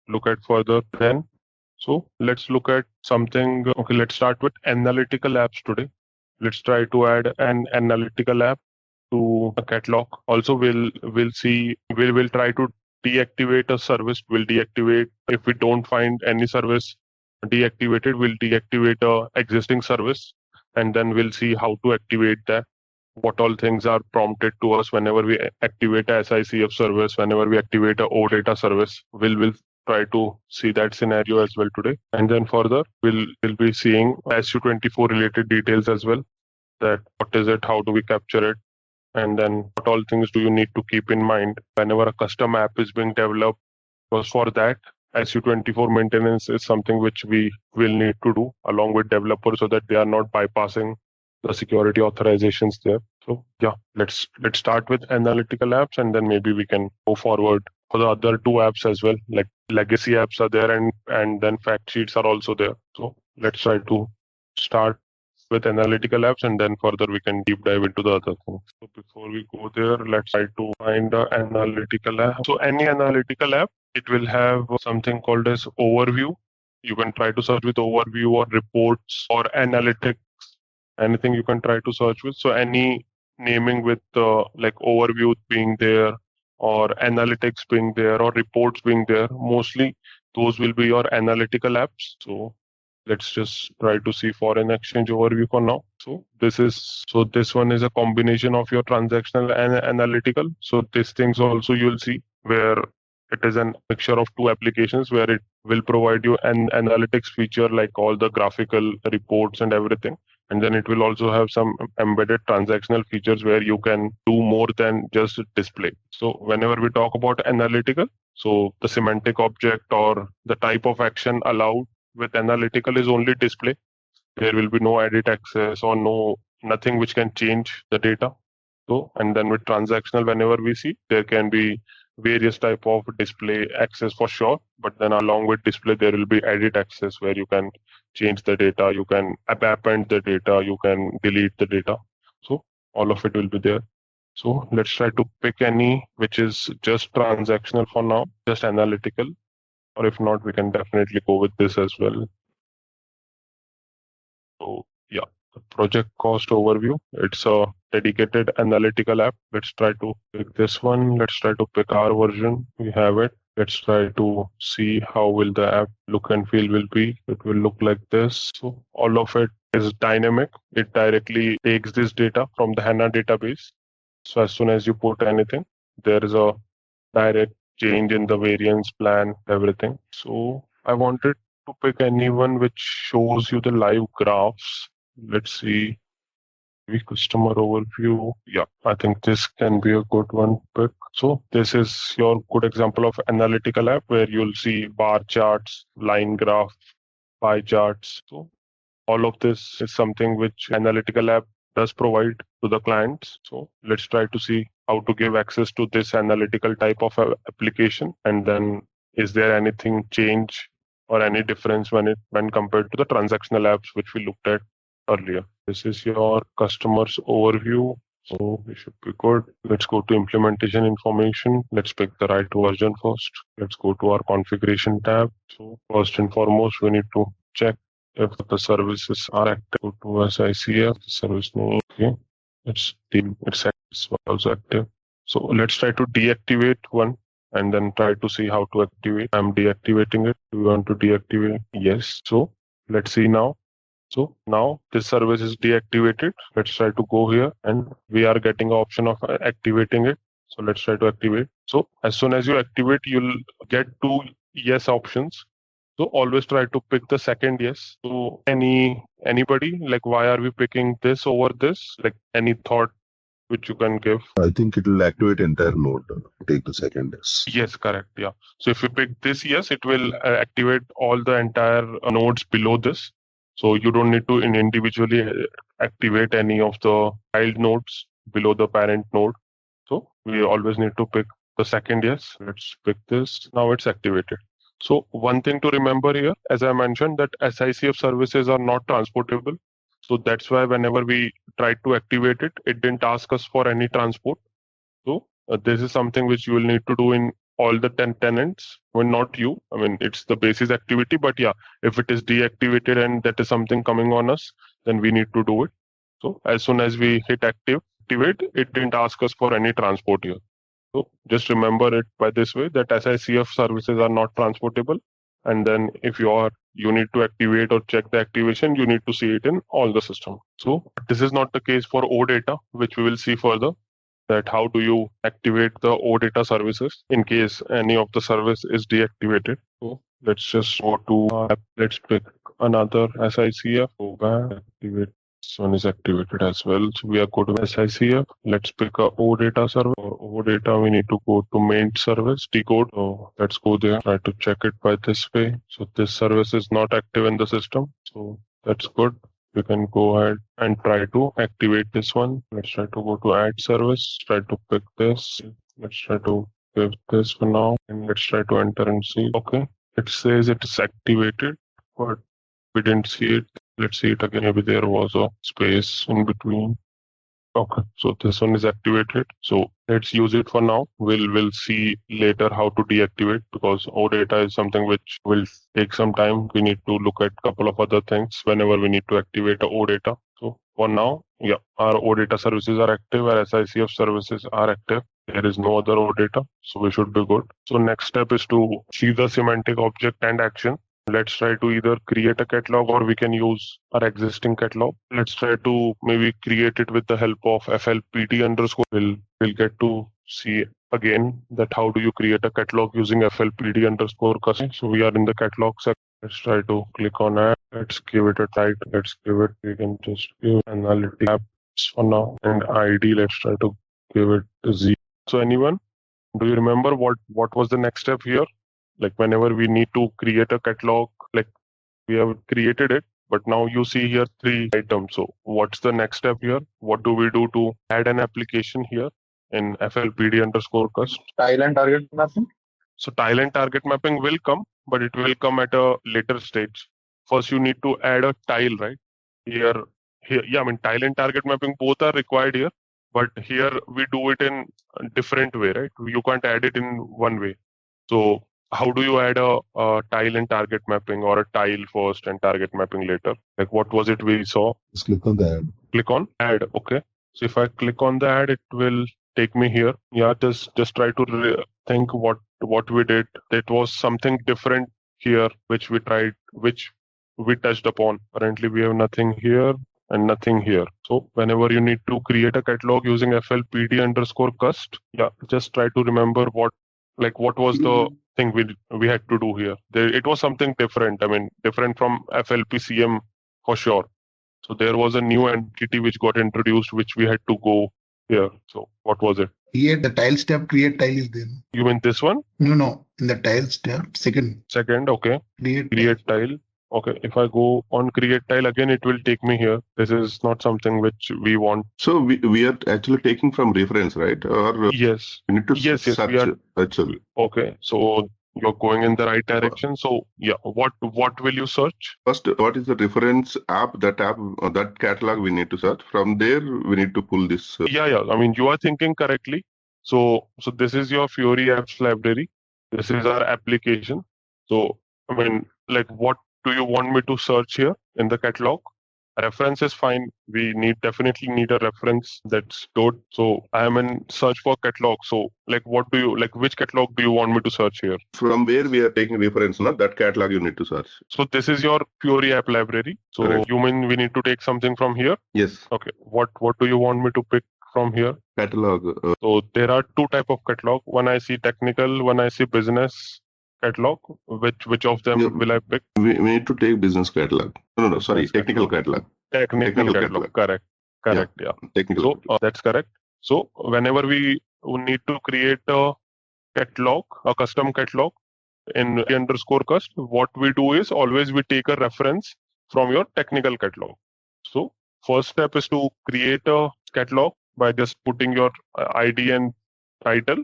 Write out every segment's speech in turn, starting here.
look at further then. So let's look at something. Okay, let's start with analytical apps today. Let's try to add an analytical app to a catalog. Also, we'll try to deactivate a service. We'll deactivate if we don't find any service deactivated. We'll deactivate a existing service, and then we'll see how to activate that. What all things are prompted to us whenever we activate a SICF service, whenever we activate a OData service. We'll try to see that scenario as well today. And then further, we'll be seeing SU24 related details as well. That what is it, how do we capture it, and then what all things do you need to keep in mind whenever a custom app is being developed. Because for that, SU24 maintenance is something which we will need to do along with developers so that they are not bypassing the security authorizations there. So yeah, let's start with analytical apps, and then maybe we can go forward for the other two apps as well. Like legacy apps are there, and then fact sheets are also there. So let's try to start with analytical apps, and then further we can deep dive into the other things. So before we go there, let's try to find an analytical app. So any analytical app, it will have something called as overview. You can try to search with overview or reports or analytics, anything you can try to search with. So any naming with like overview being there or analytics being there or reports being there, mostly those will be your analytical apps. So let's just try to see foreign exchange overview for now. So this one is a combination of your transactional and analytical. So these things also you'll see where it is a mixture of two applications where it will provide you an analytics feature like all the graphical reports and everything. And then it will also have some embedded transactional features where you can do more than just display. So whenever we talk about analytical, so the semantic object or the type of action allowed with analytical is only display. There will be no edit access or nothing which can change the data. So, and then with transactional, whenever we see, there can be various type of display access for sure, but then along with display, there will be edit access where you can change the data, you can append the data, you can delete the data. So all of it will be there. So let's try to pick any which is just transactional for now, just analytical. Or if not, we can definitely go with this as well. So yeah, the project cost overview. It's a dedicated analytical app. Let's try to pick this one. Let's try to pick our version. We have it. Let's try to see how will the app look and feel will be. It will look like this. So all of it is dynamic. It directly takes this data from the HANA database. So as soon as you put anything, there is a direct change in the variance plan, everything. So I wanted to pick anyone which shows you the live graphs. Let's see. Customer overview. Yeah, I think this can be a good one to pick. So this is your good example of analytical app where you'll see bar charts, line graph, pie charts. So all of this is something which analytical app does provide to the clients. So let's try to see how to give access to this analytical type of application, and then is there anything change or any difference when compared to the transactional apps which we looked at earlier. This is your customers overview. So we should be good. Let's go to implementation information. Let's pick the right version first. Let's go to our configuration tab. So first and foremost, we need to check if the services are active. Go to SICF, the service name. Okay. It's also active. So let's try to deactivate one and then try to see how to activate. I'm deactivating it. Do you want to deactivate? Yes. So let's see now. So now this service is deactivated. Let's try to go here and we are getting an option of activating it. So let's try to activate. So as soon as you activate, you'll get two yes options. So always try to pick the second yes. So anybody, like why are we picking this over this? Like any thought which you can give? I think it will activate entire node. Take the second yes. Yes, correct. Yeah. So if you pick this yes, it will activate all the entire nodes below this. So you don't need to individually activate any of the child nodes below the parent node. So we always need to pick the second yes. Let's pick this. Now it's activated. So one thing to remember here, as I mentioned, that SICF services are not transportable. So that's why whenever we tried to activate it, it didn't ask us for any transport. So this is something which you will need to do in all the 10 tenants. Well, not you. I mean, it's the basis activity, but yeah, if it is deactivated and that is something coming on us, then we need to do it. So as soon as we hit activate, it didn't ask us for any transport here. So just remember it by this way, that SICF services are not transportable. And then if you need to activate or check the activation, you need to see it in all the system. So this is not the case for OData, which we will see further, that how do you activate the OData services in case any of the service is deactivated. So let's just go to let's pick another SICF, go back, activate. This one is activated as well. So we are going to SICF. Let's pick a OData service. For OData, we need to go to main service, decode. So let's go there, try to check it by this way. So this service is not active in the system. So that's good. We can go ahead and try to activate this one. Let's try to go to add service, try to pick this. Let's try to give this for now, and let's try to enter and see. Okay, it says it is activated, but we didn't see it. Let's see it again. Maybe there was a space in between. Okay, so this one is activated. So let's use it for now. We'll see later how to deactivate, because OData is something which will take some time. We need to look at a couple of other things whenever we need to activate a OData. So for now, yeah, our OData services are active, our SICF services are active. There is no other OData, so we should be good. So next step is to see the semantic object and action. Let's try to either create a catalog or we can use our existing catalog. Let's try to maybe create it with the help of FLPD underscore. We'll get to see again that how do you create a catalog using FLPD underscore custom. So we are in the catalog section. Let's try to click on it. Let's give it a title. Let's give it, we can just give analytics apps for now, and ID. Let's try to give it a Z. So anyone, do you remember what was the next step here? Like whenever we need to create a catalog, like we have created it, but now you see here 3 items. So what's the next step here? What do we do to add an application here in FLPD underscore cust? Tile and target mapping. So tile and target mapping will come, but it will come at a later stage. First, you need to add a tile, right? Here, yeah, I mean, tile and target mapping both are required here, but here we do it in a different way, right? You can't add it in one way. So how do you add a tile and target mapping, or a tile first and target mapping later? Like what was it we saw? Just click on the add. Click on add. Okay. So if I click on the add, it will take me here. Yeah, just try to think what we did. It was something different here, which we tried, which we touched upon. Currently, we have nothing here and nothing here. So whenever you need to create a catalog using FLPD underscore cust, yeah, just try to remember what was the thing we had to do here. It was something different. I mean, different from FLPCM for sure. So there was a new entity which got introduced, which we had to go here. So what was it? Here the tile step, create tile is there. You mean this one? No. In the tile step, second. Okay. Create tile. Okay, if I go on create tile again, it will take me here. This is not something which we want. So we are actually taking from reference, right? Or yes, we need to yes, search we are actually. Okay, so you're going in the right direction. So yeah, what will you search? First, what is the reference app? That catalog we need to search. From there, we need to pull this. Yeah. I mean, you are thinking correctly. So this is your Fiori apps library. This is our application. So I mean, like, what do you want me to search here in the catalog? Reference is fine. We definitely need a reference that's stored. So I am in search for catalog. So like, which catalog do you want me to search here? From where we are taking reference, not that catalog you need to search. So this is your Fiori app library. So Correct. You mean we need to take something from here? Yes. Okay. What do you want me to pick from here? Catalog. So there are 2 types of catalog. One I see technical, one I see business catalog. Which of them will I pick? We need to take business catalog. No, sorry, technical catalog. Technical catalog. Correct. Yeah. Technical. So that's correct. So whenever we need to create a catalog, a custom catalog in underscore cust, what we do is always we take a reference from your technical catalog. So first step is to create a catalog by just putting your ID and title.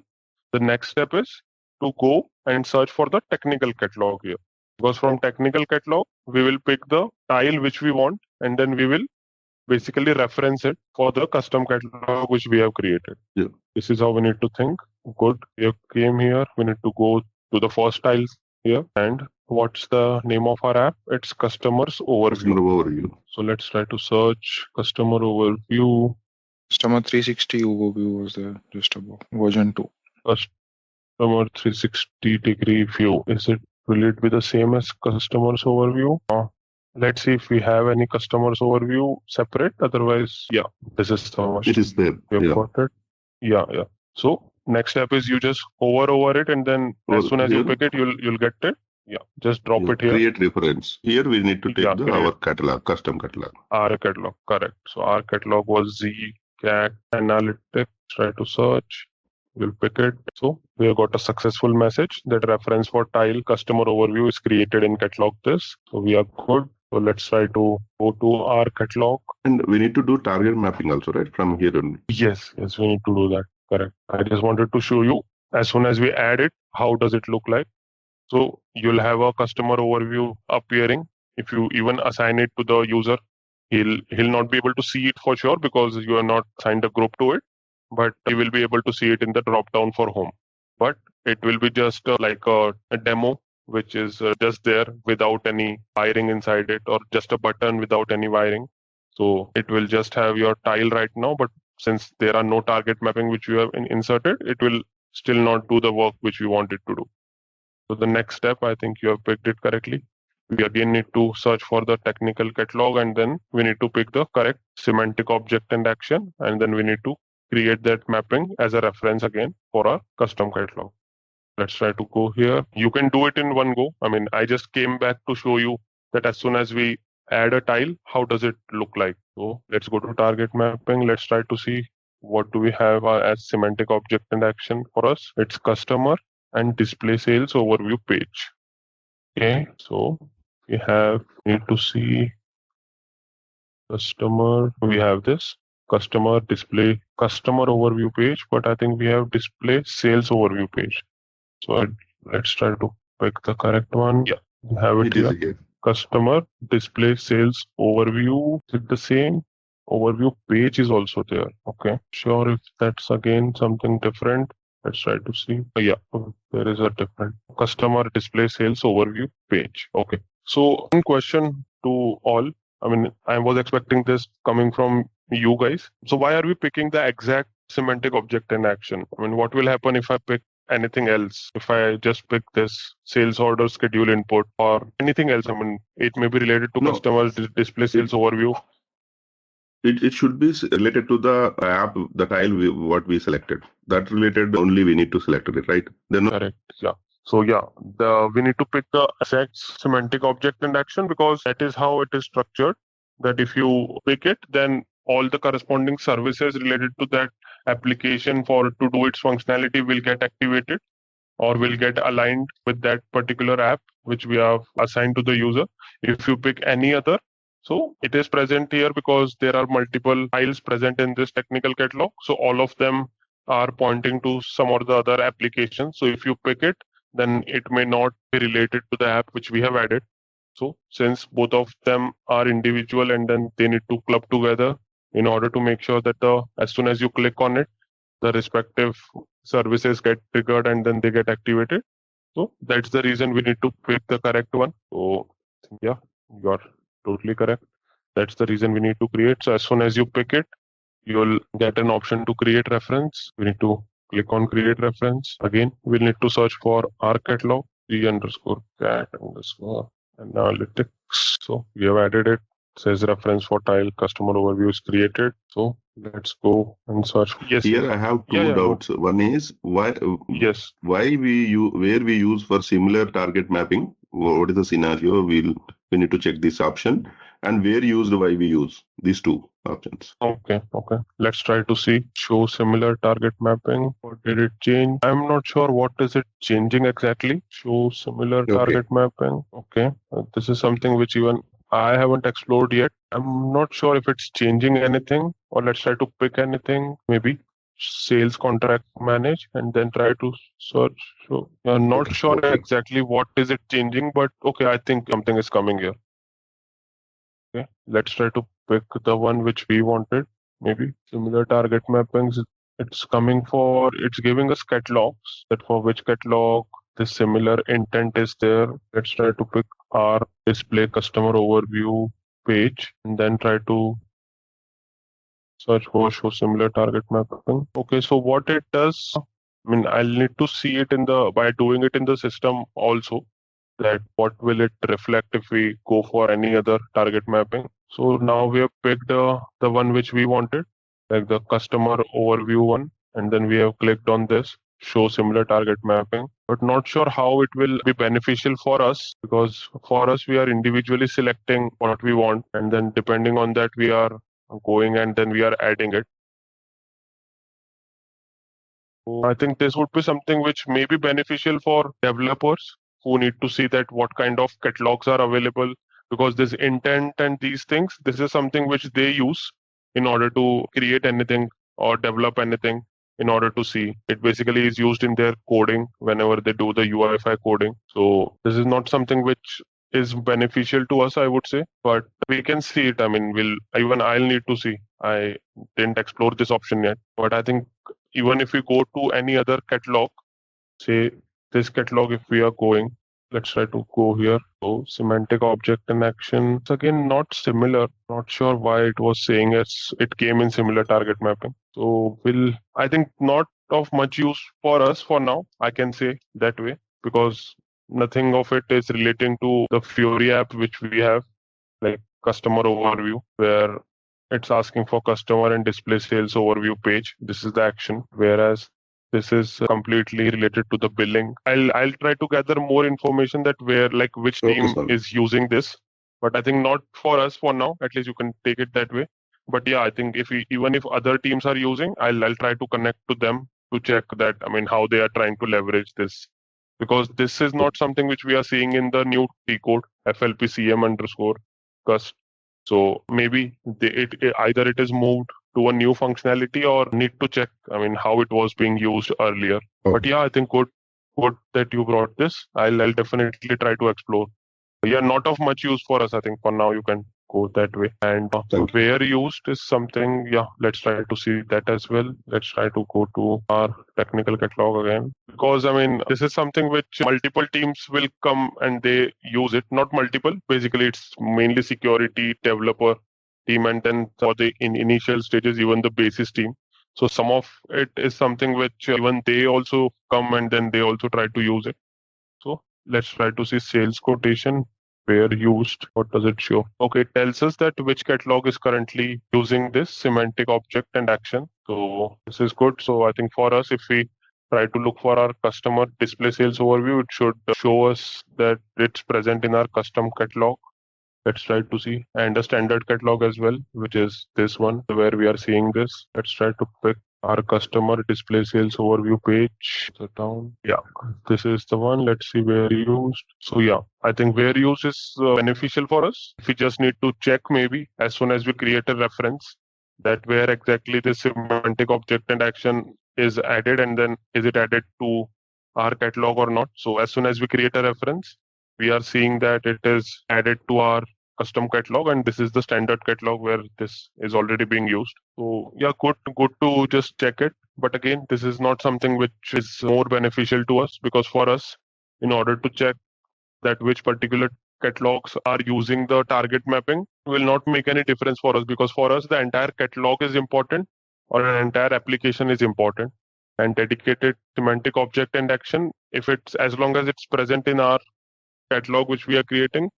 The next step is to go and search for the technical catalog here. Because from technical catalog, we will pick the tile which we want, and then we will basically reference it for the custom catalog which we have created. Yeah. This is how we need to think. good. We have came here. We need to go to the first tile here. And what's the name of our app? It's Customers Customer Overview. overview. So let's try to search Customer Overview. Customer 360 overview was there just above version 2. Customer 360-degree view. Will it be the same as Customers Overview? Let's see if we have any Customers Overview separate. Otherwise, yeah, this is the one. It is there. We have Yeah. got it. Yeah. So next step is you just hover over it, and then as soon as you pick it, you'll get it. Yeah, just drop it here. Create reference. Here we need to take our catalog, custom catalog. Our catalog, correct. So our catalog was ZCAT Analytics. Try to search. We'll pick it. So we have got a successful message that reference for tile customer overview is created in catalog this. So we are good. So let's try to go to our catalog. And we need to do target mapping also, right? From here only. Yes, we need to do that. Correct. I just wanted to show you as soon as we add it, how does it look like? So you'll have a customer overview appearing. If you even assign it to the user, he'll not be able to see it for sure because you are not assigned a group to it, but he will be able to see it in the drop down for home. But it will be just like a demo, which is just there without any wiring inside it, or just a button without any wiring. So it will just have your tile right now, but since there are no target mapping which you have inserted, it will still not do the work which we want it to do. So the next step, I think you have picked it correctly. We again need to search for the technical catalog, and then we need to pick the correct semantic object and action, and then we need to create that mapping as a reference again for our custom catalog. Let's try to go here. You can do it in one go. I mean, I just came back to show you that as soon as we add a tile, how does it look like? So let's go to target mapping. Let's try to see what do we have as semantic object and action for us. It's customer and display sales overview page. Okay, so we need to see customer. We have this customer display customer overview page, but I think we have display sales overview page. So let's try to pick the correct one. Yeah, we have it here. Customer display sales overview. Is it the same? Overview page is also there. Okay, sure if that's again something different. Let's try to see. Yeah, there is a different customer display sales overview page. Okay. So one question to all. I mean, I was expecting this coming from you guys. So why are we picking the exact semantic object and action? I mean, what will happen if I pick anything else? If I just pick this sales order schedule input or anything else, I mean, it may be related to customer display sales overview. It should be related to the app, the tile what we selected. That related only we need to select it, right? Then correct. Yeah. So yeah, we need to pick the exact semantic object and action because that is how it is structured. That if you pick it, then all the corresponding services related to that application to do its functionality will get activated or will get aligned with that particular app which we have assigned to the user. If you pick any other, so it is present here because there are multiple files present in this technical catalog. So all of them are pointing to some or the other applications. So if you pick it, then it may not be related to the app which we have added. So since both of them are individual and then they need to club together in order to make sure that as soon as you click on it, the respective services get triggered and then they get activated. So that's the reason we need to pick the correct one. So yeah, you are totally correct. That's the reason we need to create. So as soon as you pick it, you'll get an option to create reference. We need to click on create reference. Again, we'll need to search for our catalog, G_cat_analytics. So we have added it. It says reference for tile customer overview is created. So let's go and search. Yes. Here I have two doubts. One is why where we use for similar target mapping. What is the scenario? We need to check this option, and where used, why we use these two options. Okay. Let's try to see. Show similar target mapping. What did it change? I'm not sure what is it changing exactly. Show similar target mapping. Okay. This is something which even I haven't explored yet. I'm not sure if it's changing anything, or let's try to pick anything. Maybe sales contract manage and then try to search. So I'm not sure exactly what is it changing, but okay, I think something is coming here. Okay, let's try to pick the one which we wanted. Maybe similar target mappings. it's giving us catalogs, that for which catalog this similar intent is there. Let's try to pick our display customer overview page and then try to search for show similar target mapping. Okay, so what it does, I'll need to see it by doing it in the system also, that what will it reflect if we go for any other target mapping. So now we have picked the one which we wanted, like the customer overview one, and then we have clicked on this show similar target mapping, but not sure how it will be beneficial for us, because for us we are individually selecting what we want, and then depending on that we are going and then we are adding it. So I think this would be something which may be beneficial for developers who need to see that what kind of catalogs are available, because this intent and these things, this is something which they use in order to create anything or develop anything. In order to see, it basically is used in their coding whenever they do the UIFI coding. So this is not something which is beneficial to us, I would say, but we can see it. I'll need to see. I didn't explore this option yet, but I think even if we go to any other catalog, say this catalog, if we are going, let's try to go here. So semantic object and action. It's again not similar. Not sure why it was saying it came in similar target mapping. So I think not of much use for us for now, I can say that way, because nothing of it is relating to the Fury app which we have, like customer overview, where it's asking for customer and display sales overview page. This is the action, whereas this is completely related to the billing. I'll try to gather more information that which team is using this, but I think not for us for now. At least you can take it that way. But yeah, I think even if other teams are using, I'll try to connect to them to check that. How they are trying to leverage this, because this is not something which we are seeing in the new T code FLPCM_cust. So maybe either it is moved to a new functionality or need to check, how it was being used earlier. But yeah, I think good that you brought this. I'll definitely try to explore. Yeah, not of much use for us. I think for now you can go that way. And where used is something, let's try to see that as well. Let's try to go to our technical catalog again. Because, this is something which multiple teams will come and they use it. Not multiple. Basically, it's mainly security, developer team, and then for the initial stages, even the basis team. So some of it is something which even they also come and then they also try to use it. So let's try to see sales quotation. Where used, what does it show? Okay, it tells us that which catalog is currently using this semantic object and action. So this is good. So I think for us, if we try to look for our customer display sales overview, it should show us that it's present in our custom catalog. Let's try to see, and a standard catalog as well, which is this one where we are seeing this. Let's try to pick our customer display sales overview page. Yeah, this is the one. Let's see where used. So yeah, I think where used is beneficial for us. We just need to check maybe as soon as we create a reference that where exactly the semantic object and action is added, and then is it added to our catalog or not. So as soon as we create a reference, we are seeing that it is added to our custom catalog, and this is the standard catalog where this is already being used. So yeah, good to just check it. But again, this is not something which is more beneficial to us, because for us, in order to check that which particular catalogs are using the target mapping will not make any difference for us, because for us the entire catalog is important, or an entire application is important, and dedicated semantic object and action, if it's as long as it's present in our catalog which we are creating,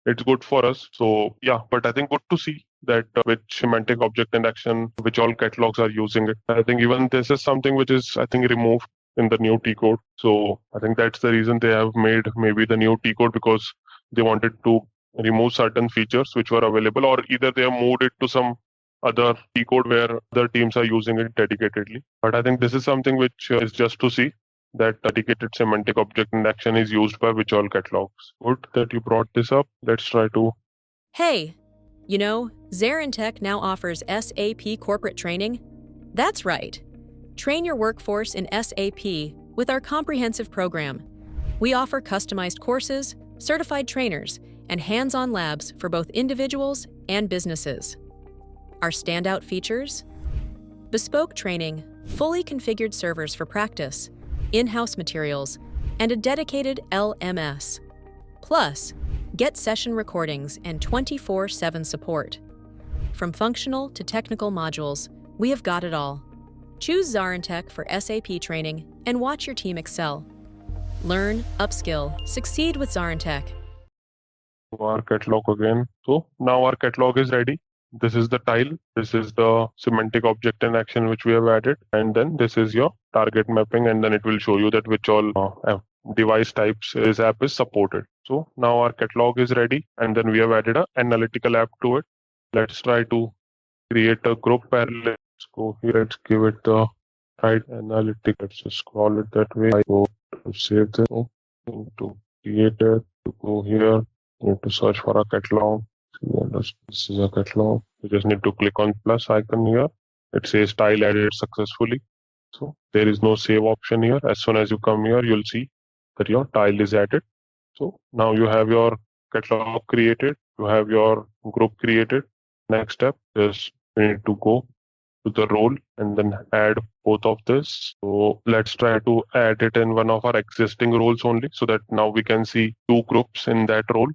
it's good for us. So yeah, but I think good to see that which semantic object and action, which all catalogs are using it. I think even this is something which is, I think, removed in the new T code. So I think that's the reason they have made maybe the new T code, because they wanted to remove certain features which were available, or either they have moved it to some other T code where other teams are using it dedicatedly. But I think this is something which is just to see that dedicated semantic object and action is used by which all catalogs. Good that you brought this up. Let's try to... Hey, ZaranTech now offers SAP corporate training. That's right. Train your workforce in SAP with our comprehensive program. We offer customized courses, certified trainers, and hands-on labs for both individuals and businesses. Our standout features: bespoke training fully configured servers for practice, in-house materials, and a dedicated LMS. Plus, get session recordings and 24/7 support. From functional to technical modules, we have got it all. Choose ZaranTech for SAP training and watch your team excel. Learn, upskill, succeed with ZaranTech. Our catalog again. So now our catalog is ready. This is the tile. This is the semantic object in action which we have added. And then this is your target mapping. And then it will show you that which all device types this app is supported. So now our catalog is ready. And then we have added an analytical app to it. Let's try to create a group parallel. Let's go here. Let's give it the right analytic. Let's just scroll it that way. I go to save this. To create it. To go here. Need to search for a catalog. This is a catalog. You just need to click on plus icon here. It says tile added successfully. So there is no save option here. As soon as you come here, you'll see that your tile is added. So now you have your catalog created. You have your group created. Next step is you need to go to the role and then add both of this. So let's try to add it in one of our existing roles only, so that now we can see two groups in that role.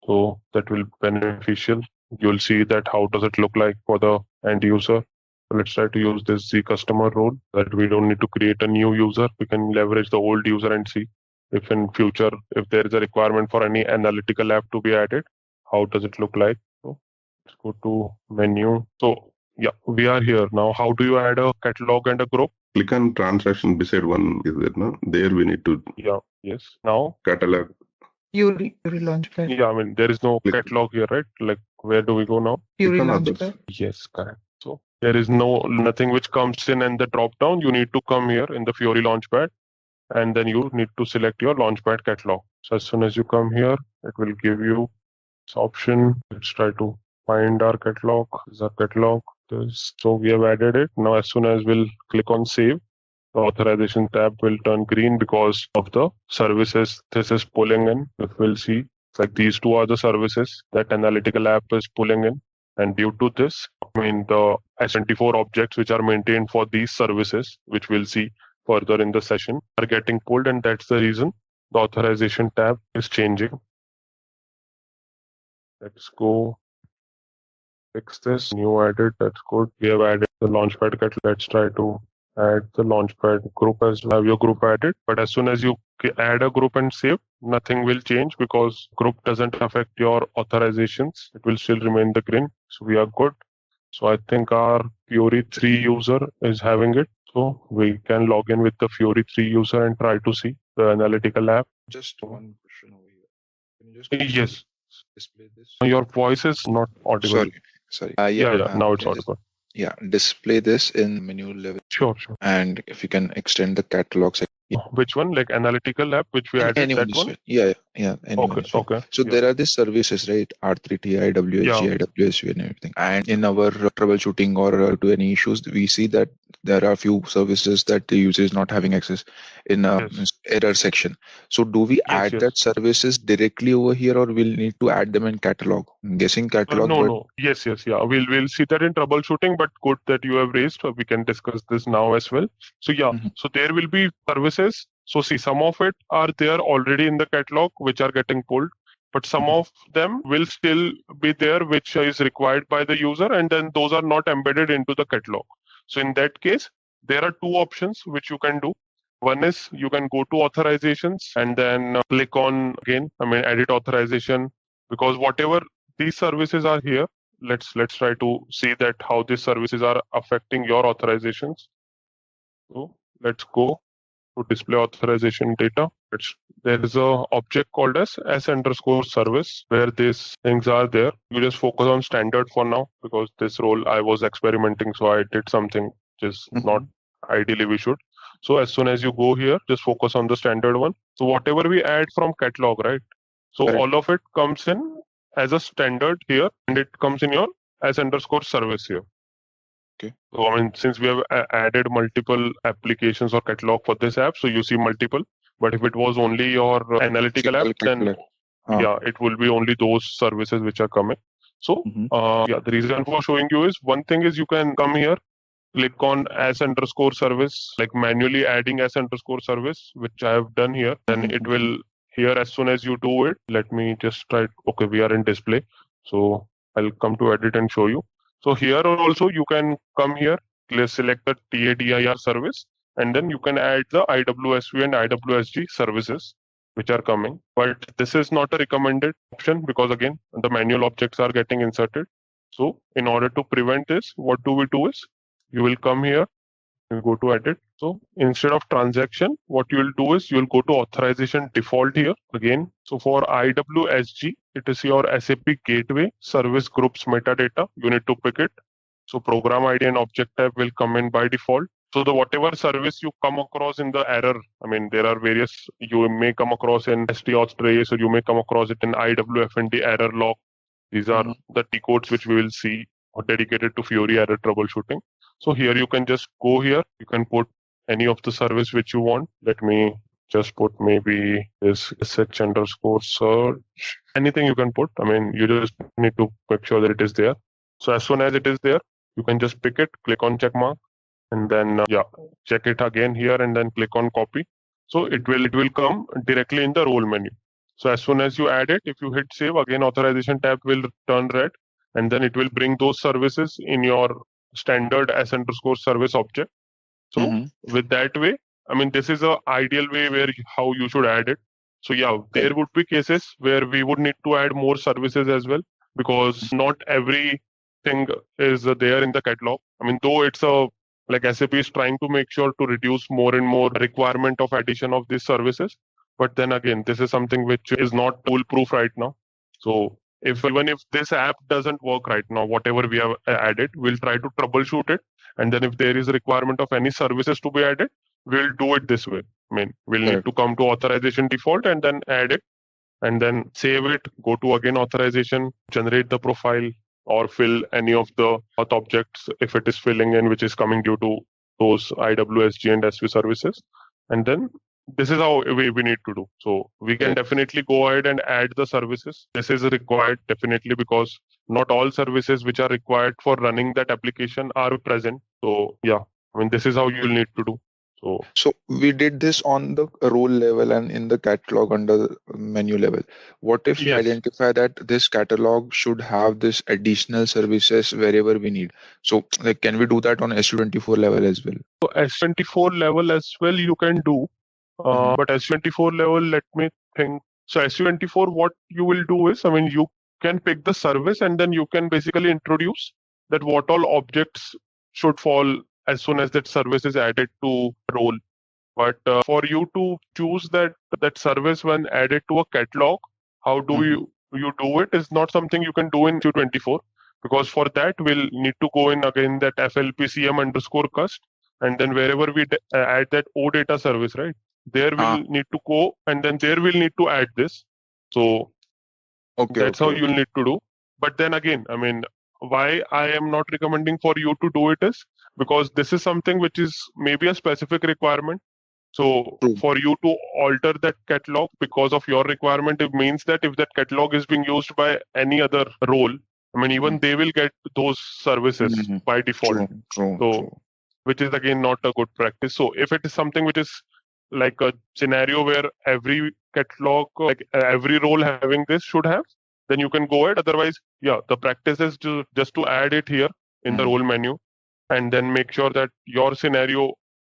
So that will be beneficial. You'll see that how does it look like for the end user. So let's try to use this Z customer role, that we don't need to create a new user. We can leverage the old user and see if in future, if there is a requirement for any analytical app to be added, how does it look like. So let's go to menu. So yeah, we are here now. How do you add a catalog and a group? Click on transaction beside one. Is there no? There we need to. Yeah. Yes. Now catalog. Fury Launchpad. Yeah, I mean there is no catalog here, right? Like where do we go now? Fury Launchpad. Yes, correct. So there is nothing which comes in and the drop down. You need to come here in the Fury Launchpad, and then you need to select your Launchpad catalog. So as soon as you come here, it will give you this option. Let's try to find our catalog. This is our catalog. So we have added it. Now as soon as we'll click on save, the authorization tab will turn green because of the services this is pulling in. If we'll see, like these two are the services that analytical app is pulling in. And due to this, I mean the S24 objects which are maintained for these services, which we'll see further in the session, are getting pulled, and that's the reason the authorization tab is changing. Let's go fix this. New added, that's good. We have added the Launchpad catalog. Let's try to add the Launchpad group as well. Have your group added, but as soon as you add a group and save, nothing will change because group doesn't affect your authorizations. It will still remain the green. So we are good. So I think our Fury 3 user is having it. So we can log in with the Fury 3 user and try to see the analytical app. Just one question over here. Can you just Yes. display this? Your voice is not audible. Sorry. Now it's audible. Yeah, display this in menu level. Sure. And if you can extend the catalog section. Which one? Like analytical app, which we added, Anyone that one? way. Yeah. Anyone Okay. So there are these services, right? R3TI, WSG, IWSU and everything. And in our troubleshooting or to any issues, we see that there are few services that the user is not having access in error section. So do we add that services directly over here, or we'll need to add them in catalog? I'm guessing catalog. No. Yes. Yeah. We'll see that in troubleshooting, but good that you have raised. We can discuss this now as well. So so there will be services. So see, some of it are there already in the catalog, which are getting pulled, but some of them will still be there, which is required by the user, and then those are not embedded into the catalog. So in that case, there are two options which you can do. One is you can go to authorizations and then click on edit authorization, because whatever these services are here, let's try to see that how these services are affecting your authorizations. So let's go to display authorization data. There is a object called as S_service where these things are there. You just focus on standard for now, because this role I was experimenting, so I did something which is not ideally we should. So as soon as you go here, just focus on the standard one. So whatever we add from catalog, right? So all of it comes in as a standard here, and it comes in your S_service here. Okay. So since we have added multiple applications or catalog for this app, so you see multiple. But if it was only your analytical app, then it will be only those services which are coming. So the reason for showing you is, one thing is you can come here click on S_service, like manually adding S_service, which I have done here. Then it will here as soon as you do it. Let me just try. Okay, we are in display. So I'll come to edit and show you. So here also you can come here, select the TADIR service, and then you can add the IWSV and IWSG services which are coming. But this is not a recommended option because again, the manual objects are getting inserted. So in order to prevent this, what do we do is, you will come here, you go to edit. So instead of transaction, what you will do is you will go to authorization default here again. So for IWSG, it is your SAP gateway service groups metadata. You need to pick it. So program ID and object type will come in by default. So the whatever service you come across in the error, I mean, there are various, you may come across in STOS trace, or you may come across it in IWFND error log. These are the T codes which we will see are dedicated to Fiori error troubleshooting. So here you can just go here. You can put any of the service which you want. Let me just put maybe this sh_search. Anything you can put. I mean, you just need to make sure that it is there. So as soon as it is there, you can just pick it, click on check mark, and then check it again here, and then click on copy. So it will come directly in the role menu. So as soon as you add it, if you hit save, again authorization tab will turn red, and then it will bring those services in your standard S_service object. So with that way, I mean, this is a ideal way where how you should add it. So there would be cases where we would need to add more services as well, because not everything is there in the catalog. I mean, though it's like SAP is trying to make sure to reduce more and more requirement of addition of these services. But then again, this is something which is not foolproof right now. So even if this app doesn't work right now, whatever we have added, we'll try to troubleshoot it. And then if there is a requirement of any services to be added, we'll do it this way. I mean, we'll need to come to authorization default and then add it, and then save it, go to again authorization, generate the profile, or fill any of the auth objects if it is filling in, which is coming due to those IWSG and SV services. And then this is how we need to do. So we can definitely go ahead and add the services. This is required definitely, because not all services which are required for running that application are present. So I mean, this is how you'll need to do. So we did this on the role level and in the catalog under the menu level. What if we identify that this catalog should have this additional services wherever we need? So like, can we do that on S24 level as well? So S24 level as well you can do. But S24 level, let me think. So S24, what you will do is, I mean, you can pick the service and then you can basically introduce that what all objects should fall as soon as that service is added to role. But for you to choose that service when added to a catalog, how do you do it is not something you can do in S24, because for that we'll need to go in again that FLPCM_cust, and then wherever we add that OData service, right? There we'll need to go, and then there we'll need to add this. So that's how you'll need to do. But then again, I mean, why I am not recommending for you to do it is because this is something which is maybe a specific requirement. So for you to alter that catalog because of your requirement, it means that if that catalog is being used by any other role, I mean, even they will get those services by default. Which is again not a good practice. So if it is something which is like a scenario where every catalog, like every role having this should have, then you can go ahead. Otherwise, the practice is just to add it here in the role menu, and then make sure that your scenario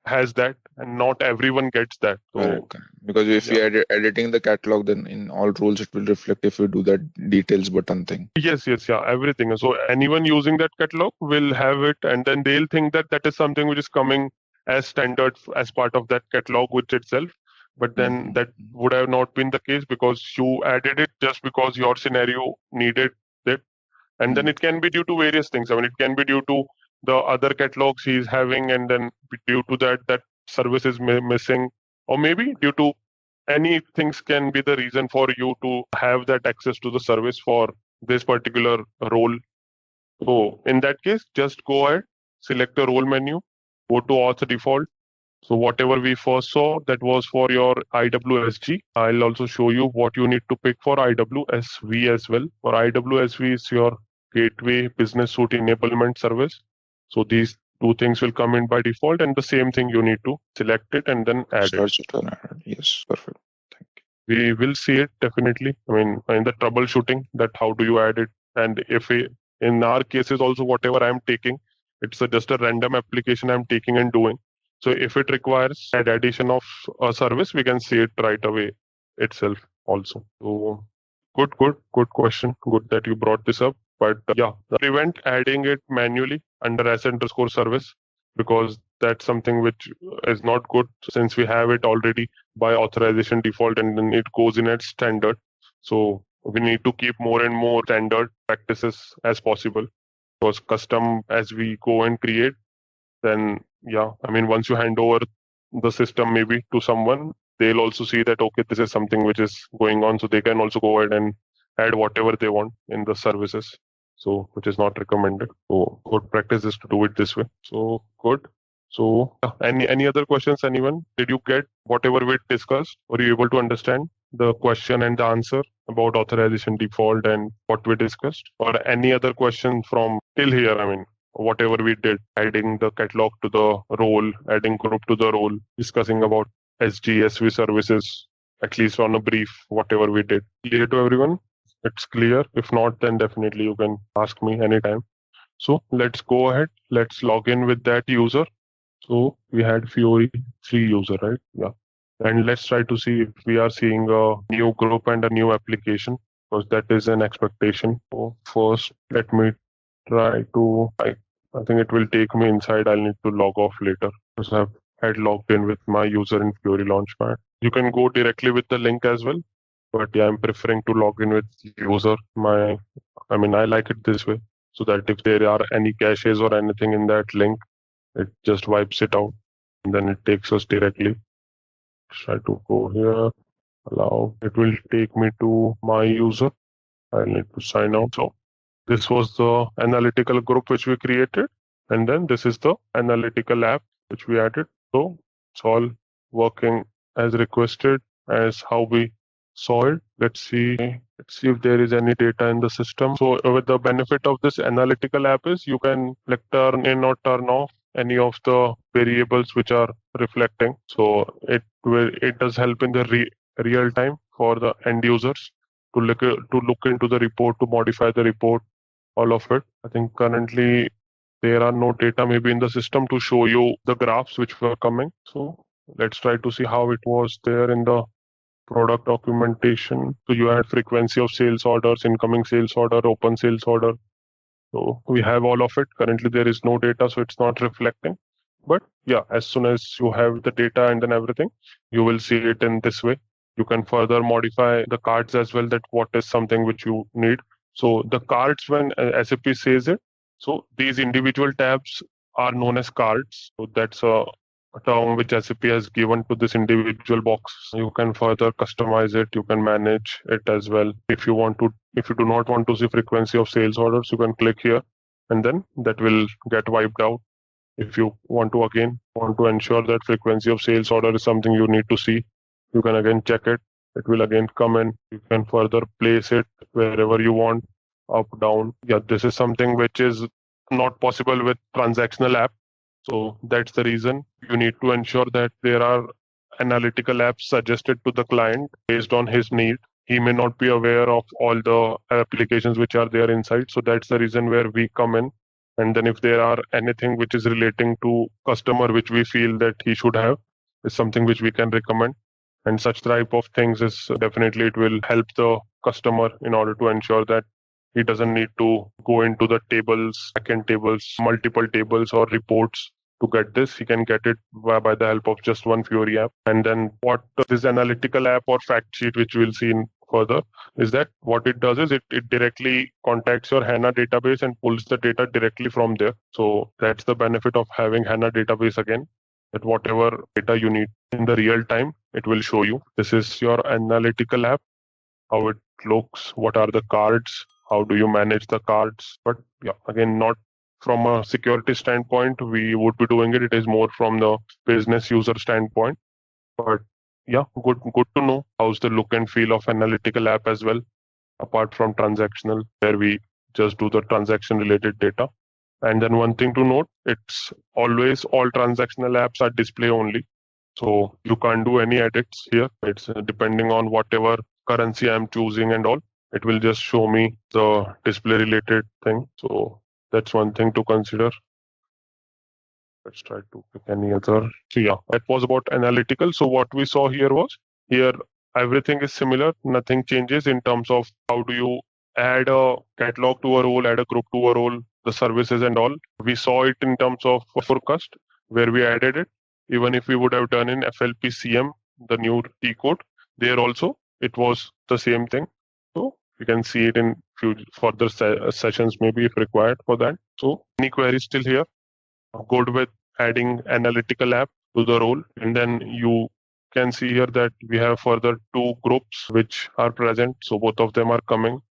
has that and not everyone gets that. So, because if you are editing the catalog, then in all roles it will reflect if you do that details button thing. Yes, everything. So anyone using that catalog will have it, and then they'll think that that is something which is coming as standard as part of that catalog with itself. But then that would have not been the case because you added it just because your scenario needed it. And then it can be due to various things. I mean, it can be due to the other catalogs he's having, and then due to that service is missing, or maybe due to any things can be the reason for you to have that access to the service for this particular role. So in that case, just go ahead, select the role menu, go to auth default. So whatever we first saw, that was for your IWSG. I'll also show you what you need to pick for IWSV as well. For IWSV is your Gateway Business Suite Enablement Service. So these two things will come in by default, and the same thing you need to select it and then add it. Yes, perfect. Thank you. We will see it definitely. I mean, in the troubleshooting, that how do you add it, and if in our cases also whatever I'm taking, it's just a random application I'm taking and doing. So if it requires an addition of a service, we can see it right away itself also. So good question. Good that you brought this up. But prevent adding it manually under S_service, because that's something which is not good, since we have it already by authorization default and then it goes in as standard. So we need to keep more and more standard practices as possible, because custom as we go and create, then once you hand over the system maybe to someone, they'll also see that, okay, this is something which is going on, so they can also go ahead and add whatever they want in the services, so which is not recommended. So good practice is to do it this way. So good. So any other questions, anyone? Did you get whatever we discussed? Were you able to understand the question and the answer about authorization default and what we discussed? Or any other question from till here? I mean, whatever we did, adding the catalog to the role, adding group to the role, discussing about SGSV services, at least on a brief, whatever we did. Clear to everyone? It's clear. If not, then definitely you can ask me anytime. So let's go ahead. Let's log in with that user. So we had Fiori 3 user, right? Yeah. And let's try to see if we are seeing a new group and a new application, because that is an expectation. So first, let me try to, I think it will take me inside. I'll need to log off later, because I've had logged in with my user in Fiori Launchpad. You can go directly with the link as well, but I'm preferring to log in with user. I like it this way, so that if there are any caches or anything in that link, it just wipes it out and then it takes us directly. Try to go here, allow. It will take me to my user. I need to sign out. So this was the analytical group which we created, and then this is the analytical app which we added. So it's all working as requested, as how we saw it. Let's see if there is any data in the system. So with the benefit of this analytical app is you can turn in or turn off any of the variables which are reflecting. So it does help in the real time for the end users to look into the report, to modify the report, all of it. I think currently there are no data maybe in the system to show you the graphs which were coming. So let's try to see how it was there in the product documentation. So you had frequency of sales orders, incoming sales order, open sales order. So we have all of it. Currently there is no data, so it's not reflecting. But as soon as you have the data and then everything, you will see it in this way. You can further modify the cards as well, that what is something which you need. So the cards, when SAP says it, so these individual tabs are known as cards. So that's a term which SAP has given to this individual box. You can further customize it. You can manage it as well. If you do not want to see frequency of sales orders, you can click here, and then that will get wiped out. If you want to ensure that frequency of sales order is something you need to see, you can again check it. It will again come in. You can further place it wherever you want, up, down. This is something which is not possible with transactional app. So that's the reason you need to ensure that there are analytical apps suggested to the client based on his need. He may not be aware of all the applications which are there inside. So that's the reason where we come in. And then if there are anything which is relating to customer which we feel that he should have, is something which we can recommend. And such type of things is definitely, it will help the customer in order to ensure that he doesn't need to go into the tables, backend tables, multiple tables or reports to get this. He can get it by the help of just one Fiori app. And then what this analytical app or fact sheet, which we'll see in further, is that what it does is it directly contacts your HANA database and pulls the data directly from there. So that's the benefit of having HANA database again, that whatever data you need in the real time, it will show you. This is your analytical app, how it looks, what are the cards, how do you manage the cards. But again, not from a security standpoint, we would be doing it. It is more from the business user standpoint. But good to know how's the look and feel of analytical app as well, apart from transactional, where we just do the transaction related data. And then one thing to note, it's always all transactional apps are display only. So you can't do any edits here. It's depending on whatever currency I'm choosing and all. It will just show me the display related thing. So that's one thing to consider. Let's try to pick any other. So yeah, that was about analytical. So what we saw here was, here everything is similar. Nothing changes in terms of how do you add a catalog to a role, add a group to a role, the services and all. We saw it in terms of forecast where we added it. Even if we would have done in FLP CM, the new T code, there also it was the same thing. So you can see it in few further sessions maybe if required for that. So any queries still here? Good with adding analytical app to the role, and then you can see here that we have further 2 groups which are present. So both of them are coming.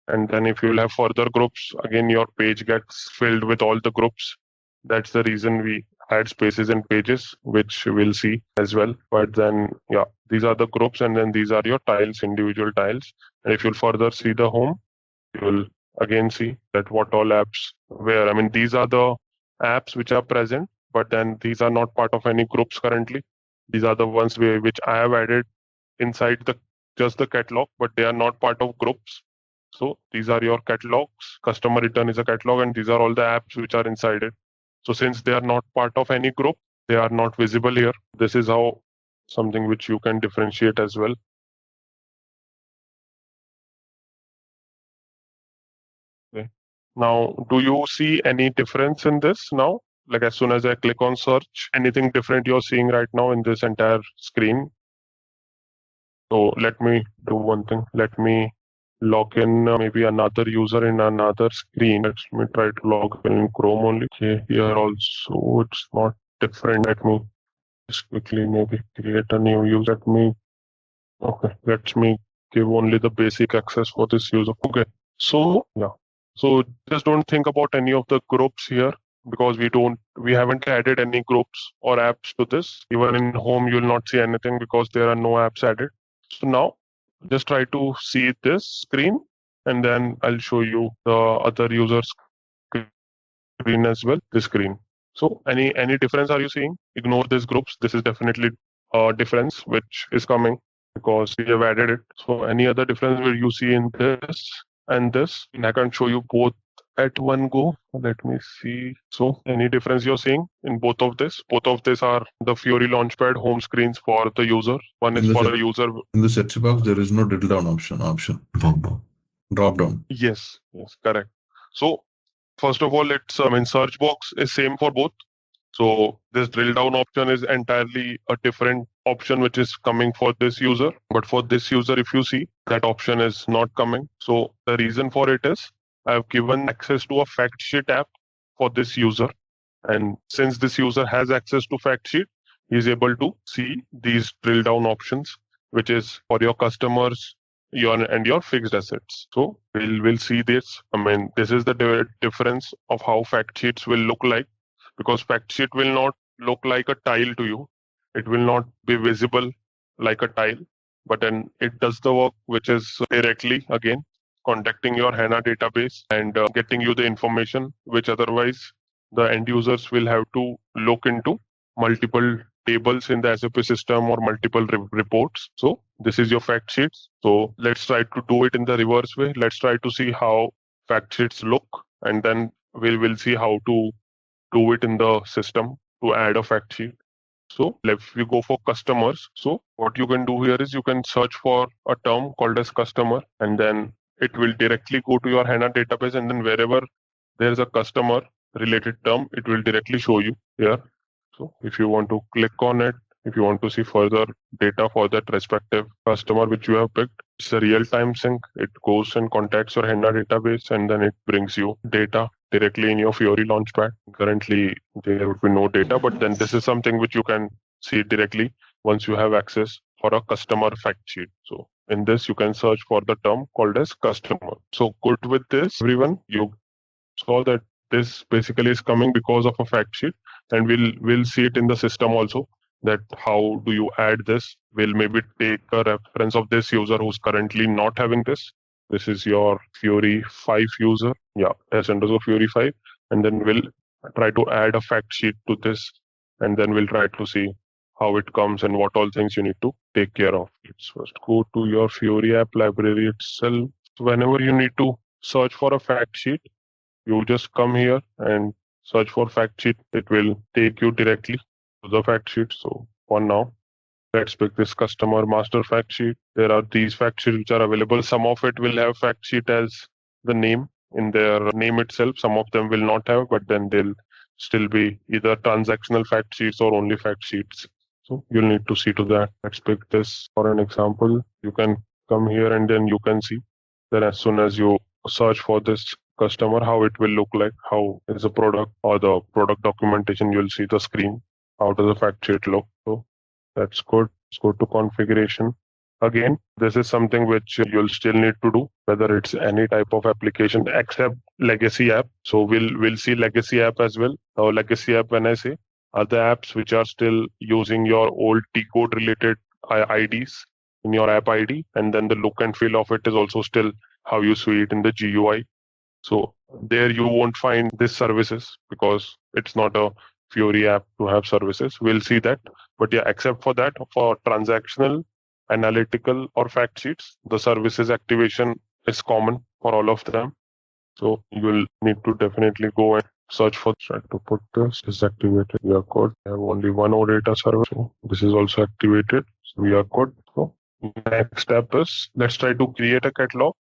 And then if you will have further groups, again your page gets filled with all the groups. That's the reason we had spaces and pages, which we'll see as well. But then, yeah, these are the groups, and then these are your tiles, individual tiles. And if you'll further see the home, you'll again see that what all apps where. I mean, these are the apps which are present, but then these are not part of any groups currently. These are the ones which I have added inside just the catalog, but they are not part of groups. So these are your catalogs. Customer return is a catalog, and these are all the apps which are inside it. So since they are not part of any group, they are not visible here. This is how something which you can differentiate as well. Okay. Now, do you see any difference in this now? Like as soon as I click on search, anything different you're seeing right now in this entire screen? So let me do one thing. Let me log in maybe another user in another screen. Let me try to log in Chrome only. Okay, here also it's not different. Let me just quickly maybe create a new user. Let me give only the basic access for this user. Okay, so yeah. So just don't think about any of the groups here, because we haven't added any groups or apps to this. Even in home, you'll not see anything because there are no apps added. So now just try to see this screen, and then I'll show you the other users screen as well, this screen. So any difference are you seeing? Ignore these groups. This is definitely a difference which is coming because we have added it. So any other difference where you see in this and this, and I can show you both at one go. Let me see. So any difference you're seeing in both of this? Both of these are the Fiori Launchpad home screens for the user. One is for a user. In the search box, there is no drill down option. Drop down. Yes, correct. So first of all, it's search box is same for both. So this drill down option is entirely a different option which is coming for this user. But for this user, if you see, that option is not coming. So the reason for it is I have given access to a fact sheet app for this user. And since this user has access to fact sheet, he is able to see these drill down options, which is for your customers, your fixed assets. So we'll see this. I mean, this is the difference of how fact sheets will look like, because fact sheet will not look like a tile to you. It will not be visible like a tile, but then it does the work, which is directly again contacting your HANA database and getting you the information, which otherwise the end users will have to look into multiple tables in the SAP system or multiple reports. So this is your fact sheets. So let's try to do it in the reverse way. Let's try to see how fact sheets look, and then we'll see how to do it in the system to add a fact sheet. So if you go for customers, so what you can do here is you can search for a term called as customer, and then it will directly go to your HANA database, and then wherever there's a customer related term, it will directly show you here. So if you want to click on it, if you want to see further data for that respective customer which you have picked, it's a real-time sync. It goes and contacts your HANA database, and then it brings you data directly in your Fiori Launchpad. Currently, there would be no data, but then this is something which you can see directly once you have access for a customer fact sheet. So in this, you can search for the term called as customer. So good with this, everyone. You saw that this basically is coming because of a fact sheet, and we'll see it in the system also, that how do you add this. We'll maybe take a reference of this user who's currently not having this. This is your Fiori 5 user. Yeah, S_Fiori 5. and then we'll try to add a fact sheet to this, and then we'll try to see how it comes and what all things you need to take care of. Let's first go to your Fiori app library itself. So whenever you need to search for a fact sheet, you just come here and search for fact sheet. It will take you directly to the fact sheet. So for now, let's pick this customer master fact sheet. There are these fact sheets which are available. Some of it will have fact sheet as the name in their name itself. Some of them will not have, but then they'll still be either transactional fact sheets or only fact sheets. So you'll need to see to that. Let's pick this for an example. You can come here and then you can see that as soon as you search for this customer, how it will look like, how is the product or the product documentation, you'll see the screen. How does the fact sheet look? So that's good. Let's go to configuration. Again, this is something which you'll still need to do, whether it's any type of application except legacy app. So we'll see legacy app as well. Now, legacy app, when I say, are the apps which are still using your old T-code related IDs in your app ID, and then the look and feel of it is also still how you see it in the GUI. So there you won't find this services because it's not a Fiori app to have services. We'll see that. But yeah, except for that, for transactional, analytical or fact sheets, the services activation is common for all of them. So you will need to definitely go and search for, try to put this is activated. We are good. We have only one OData server. So this is also activated. So we are good. So next step is let's try to create a catalog,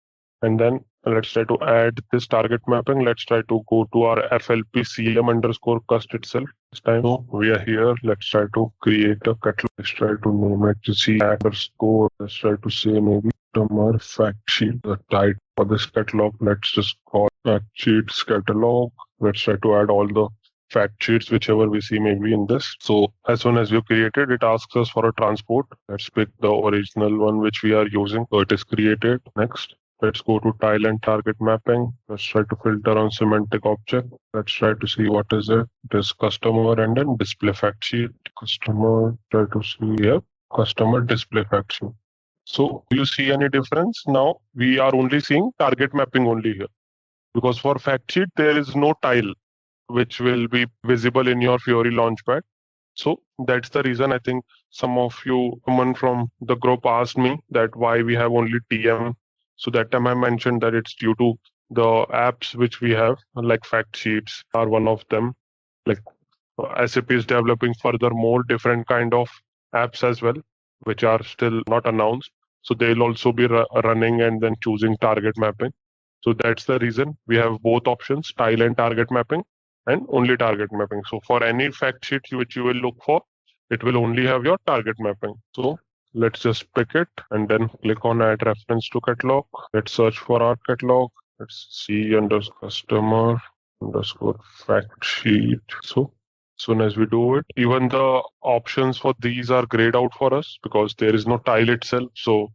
and then let's try to add this target mapping. Let's try to go to our FLP CM underscore cust itself. This time, so we are here. Let's try to create a catalog. Let's try to name it C underscore. Let's try to say maybe customer fact sheet. The title for this catalog, let's just call fact sheets catalog. Let's try to add all the fact sheets, whichever we see maybe in this. So as soon as you create it, it asks us for a transport. Let's pick the original one which we are using. So it is created. Next. Let's go to tile and target mapping. Let's try to filter on semantic object. Let's try to see what is it. It is customer and then display fact sheet. Customer, try to see here. Customer display fact sheet. So do you see any difference? Now we are only seeing target mapping only here. Because for fact sheet, there is no tile which will be visible in your Fiori Launchpad. So that's the reason I think some of you, someone from the group asked me that why we have only TM. So that time I mentioned that it's due to the apps which we have, like fact sheets are one of them. Like SAP is developing further more different kind of apps as well, which are still not announced. So they'll also be running and then choosing target mapping. So that's the reason we have both options, tile and target mapping, and only target mapping. So for any fact sheet which you will look for, it will only have your target mapping. So let's just pick it and then click on add reference to catalog. Let's search for our catalog. Let's see under customer underscore fact sheet. So as soon as we do it, even the options for these are grayed out for us because there is no tile itself. So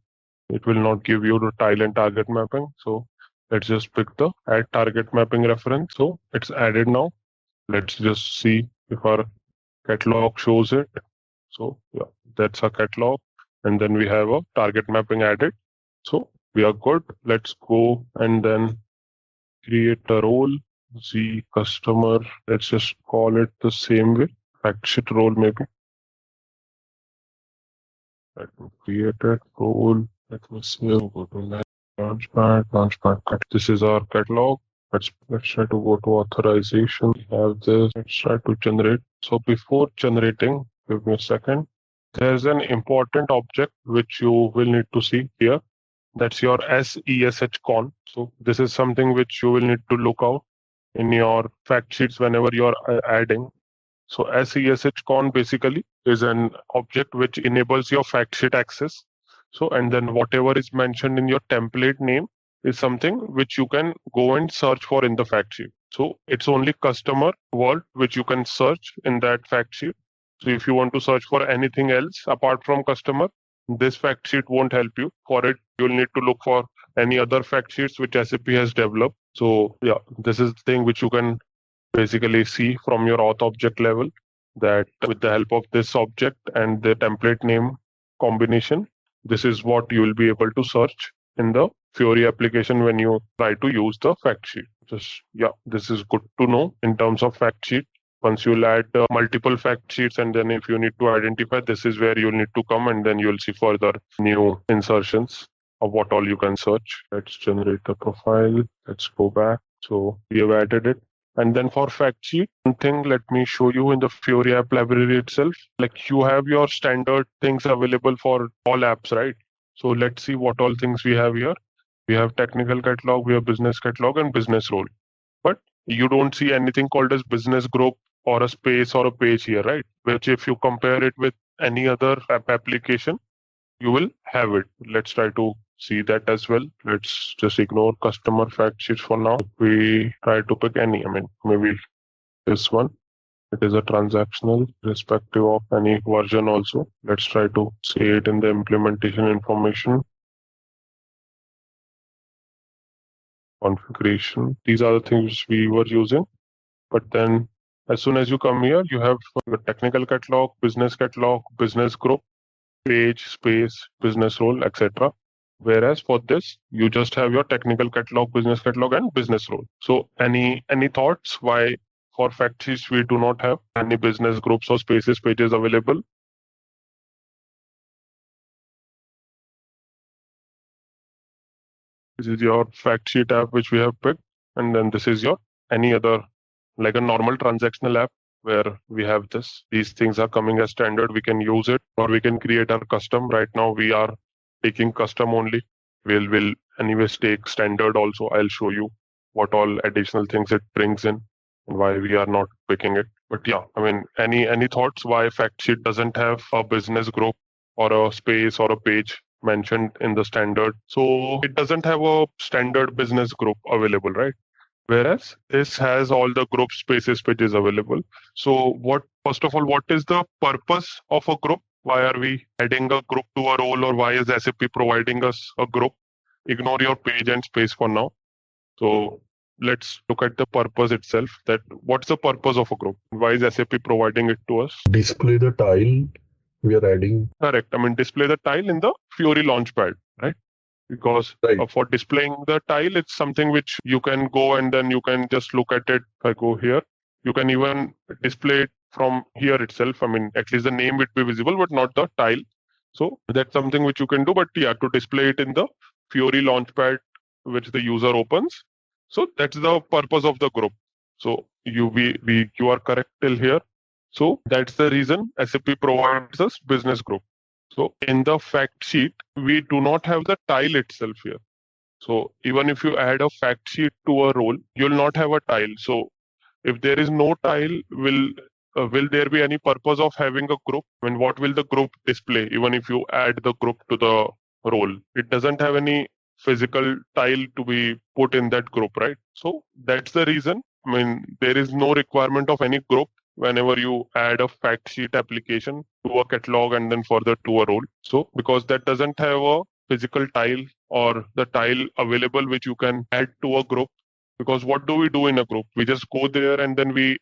it will not give you the tile and target mapping. So let's just pick the add target mapping reference. So it's added now. Let's just see if our catalog shows it. So yeah, that's our catalog. And then we have a target mapping added. So we are good. Let's go and then create a role. Z customer. Let's just call it the same way. Fact sheet role maybe. Let me create a role. Let me see. Go to Launchpad. This is our catalog. Let's try to go to authorization. We have this. Let's try to generate. So before generating, give me a second. There's an important object which you will need to see here. That's your SESH con. So this is something which you will need to look out in your fact sheets whenever you're adding. So SESH con basically is an object which enables your fact sheet access. So and then whatever is mentioned in your template name is something which you can go and search for in the fact sheet. So it's only customer word which you can search in that fact sheet. So if you want to search for anything else apart from customer, this fact sheet won't help you. For it, you'll need to look for any other fact sheets which SAP has developed. So yeah, this is the thing which you can basically see from your auth object level, that with the help of this object and the template name combination, this is what you will be able to search in the Fiori application when you try to use the fact sheet. This is good to know in terms of fact sheet. Once you'll add multiple fact sheets, and then if you need to identify, this is where you'll need to come, and then you'll see further new insertions of what all you can search. Let's generate the profile. Let's go back. So we have added it. And then for fact sheet, one thing, let me show you in the Fiori app library itself. Like you have your standard things available for all apps, right? So let's see what all things we have here. We have technical catalog, we have business catalog and business role. But you don't see anything called as business group or a space or a page here, right? Which if you compare it with any other app application, you will have it. Let's try to see that as well. Let's just ignore customer fact sheets for now. We try to pick any, maybe this one. It is a transactional irrespective of any version also. Let's try to see it in the implementation information. Configuration. These are the things we were using. But then as soon as you come here, you have the technical catalog, business group, page, space, business role, etc. Whereas for this, you just have your technical catalog, business catalog, and business role. So any thoughts why for fact sheets we do not have any business groups or spaces pages available? This is your fact sheet app which we have picked, and then this is your any other like a normal transactional app where we have this. These things are coming as standard. We can use it or we can create our custom. Right now we are taking custom only. We'll anyways take standard also. I'll show you what all additional things it brings in and why we are not picking it. But yeah, any thoughts why fact sheet doesn't have a business group or a space or a page mentioned in the standard? So it doesn't have a standard business group available, right? Whereas this has all the group spaces pages available. So first of all, what is the purpose of a group? Why are we adding a group to a role, or why is SAP providing us a group? Ignore your page and space for now. So let's look at the purpose itself. That what's the purpose of a group? Why is SAP providing it to us? Display the tile we are adding. Correct. Display the tile in the Fiori Launchpad, right? Because for displaying the tile, it's something which you can go and then you can just look at it. If I go here, you can even display it from here itself. At least the name would be visible, but not the tile. So that's something which you can do. But yeah, to display it in the Fiori Launchpad, which the user opens. So that's the purpose of the group. So you are correct till here. So that's the reason SAP provides us business group. So in the fact sheet, we do not have the tile itself here. So even if you add a fact sheet to a role, you'll not have a tile. So if there is no tile, will there be any purpose of having a group? What will the group display? Even if you add the group to the role, it doesn't have any physical tile to be put in that group, right? So that's the reason. There is no requirement of any group whenever you add a fact sheet application to a catalog and then further to a role. So because that doesn't have a physical tile or the tile available which you can add to a group. Because what do we do in a group? We just go there and then we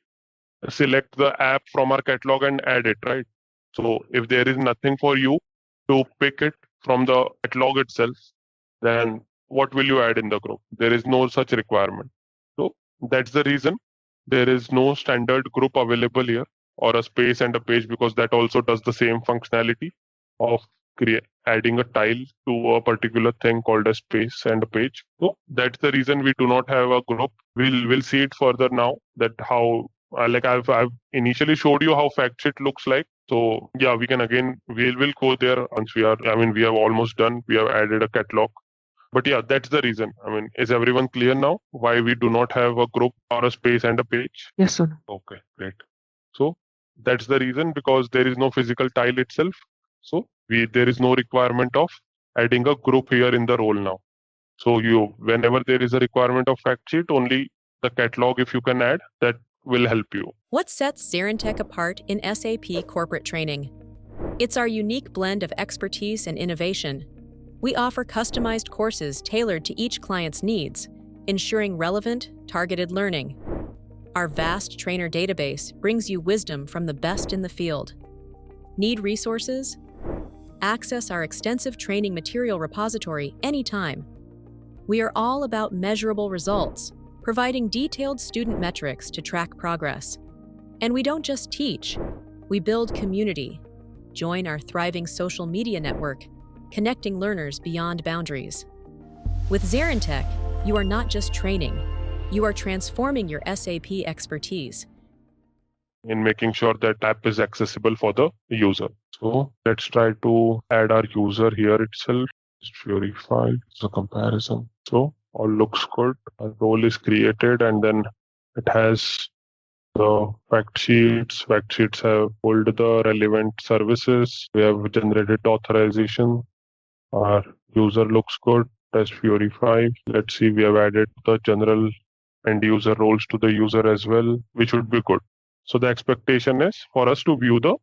select the app from our catalog and add it, right? So if there is nothing for you to pick it from the catalog itself, then what will you add in the group? There is no such requirement. So that's the reason there is no standard group available here or a space and a page, because that also does the same functionality of adding a tile to a particular thing called a space and a page. So that's the reason we do not have a group. We'll see it further now, that how I've initially showed you how fact sheet looks like. So yeah, we'll go there once we have almost done. We have added a catalog. But yeah, that's the reason. Is everyone clear now why we do not have a group or a space and a page? Yes, sir. Okay, great. So that's the reason, because there is no physical tile itself. So there is no requirement of adding a group here in the role now. So whenever there is a requirement of fact sheet, only the catalog, if you can add, that will help you. What sets ZaranTech apart in SAP corporate training? It's our unique blend of expertise and innovation. We offer customized courses tailored to each client's needs, ensuring relevant, targeted learning. Our vast trainer database brings you wisdom from the best in the field. Need resources? Access our extensive training material repository anytime. We are all about measurable results, providing detailed student metrics to track progress. And we don't just teach, we build community. Join our thriving social media network, connecting learners beyond boundaries. With ZaranTech, you are not just training, you are transforming your SAP expertise. In making sure that app is accessible for the user. So let's try to add our user here itself. Just verify the comparison. So all looks good. A role is created and then it has the fact sheets. Fact sheets have pulled the relevant services. We have generated authorization. Our user looks good. Test verify. Let's see, we have added the general end user roles to the user as well, which would be good. So the expectation is for us to view the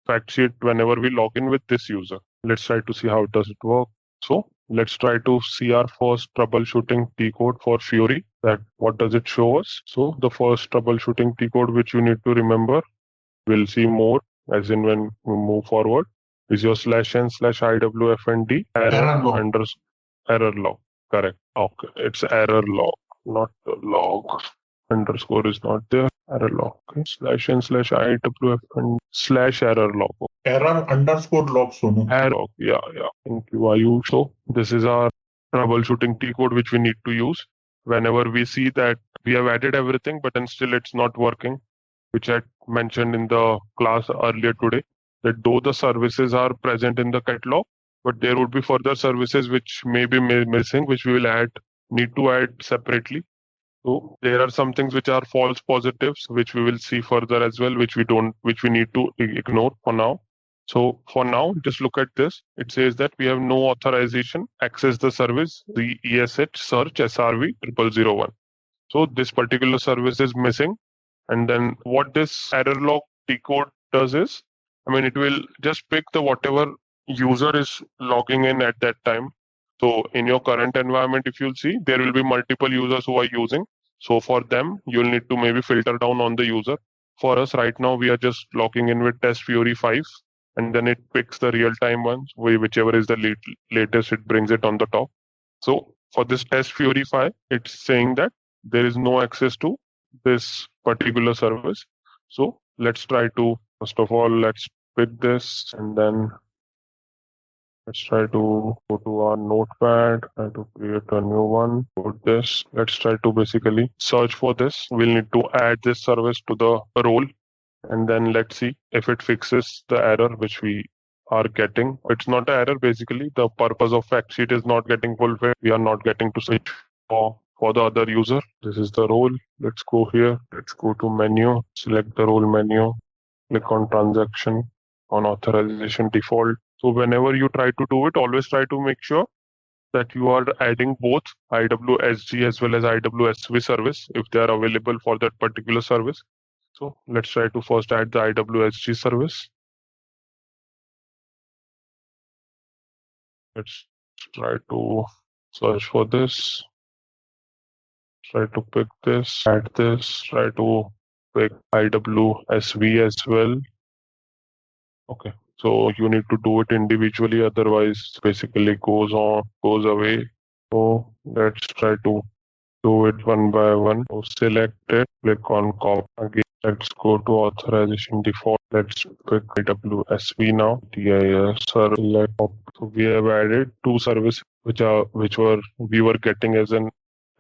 fact sheet whenever we log in with this user. Let's try to see how does it work. So let's try to see our first troubleshooting T code for Fiori. That what does it show us? So the first troubleshooting T code which you need to remember, we'll see more as in when we move forward, is your /n/IWFND error log. Correct. Okay, it's error log, not the log. Underscore is not there. Error log. Okay. /n/IWFND/error log. Error underscore log Sonu. Error log. Yeah. Thank you, Ayu. So this is our troubleshooting T code which we need to use whenever we see that we have added everything, but then still it's not working, which I mentioned in the class earlier today, that though the services are present in the catalog, but there would be further services which may be missing, which we will need to add separately. So there are some things which are false positives, which we will see further as well, which we need to ignore for now. So for now, just look at this. It says that we have no authorization, access the service, the ESH search SRV 0001. So this particular service is missing. And then what this error log T code does is, it will just pick the whatever user is logging in at that time. So in your current environment, if you'll see, there will be multiple users who are using. So for them, you'll need to maybe filter down on the user. For us right now, we are just logging in with test Fiori 5, and then it picks the real-time ones, whichever is the latest, it brings it on the top. So for this test Fiori 5, it's saying that there is no access to this particular service. So let's try to, first of all, let's pick this and then let's try to go to our notepad, try to create a new one, put this. Let's try to basically search for this. We'll need to add this service to the role and then let's see if it fixes the error which we are getting. It's not an error basically. The purpose of fact sheet is not getting fulfilled. We are not getting to switch for the other user. This is the role. Let's go here. Let's go to menu, select the role menu, click on transaction, on authorization default. So whenever you try to do it, always try to make sure that you are adding both IWSG as well as IWSV service if they are available for that particular service. So let's try to first add the IWSG service. Let's try to search for this. Try to pick this, add this, try to pick IWSV as well. Okay. So you need to do it individually, otherwise basically goes away. So let's try to do it one by one. So select it, click on copy again. Let's go to authorization default. Let's pick IWSV now. DIS select. So we have added two services which we were getting as an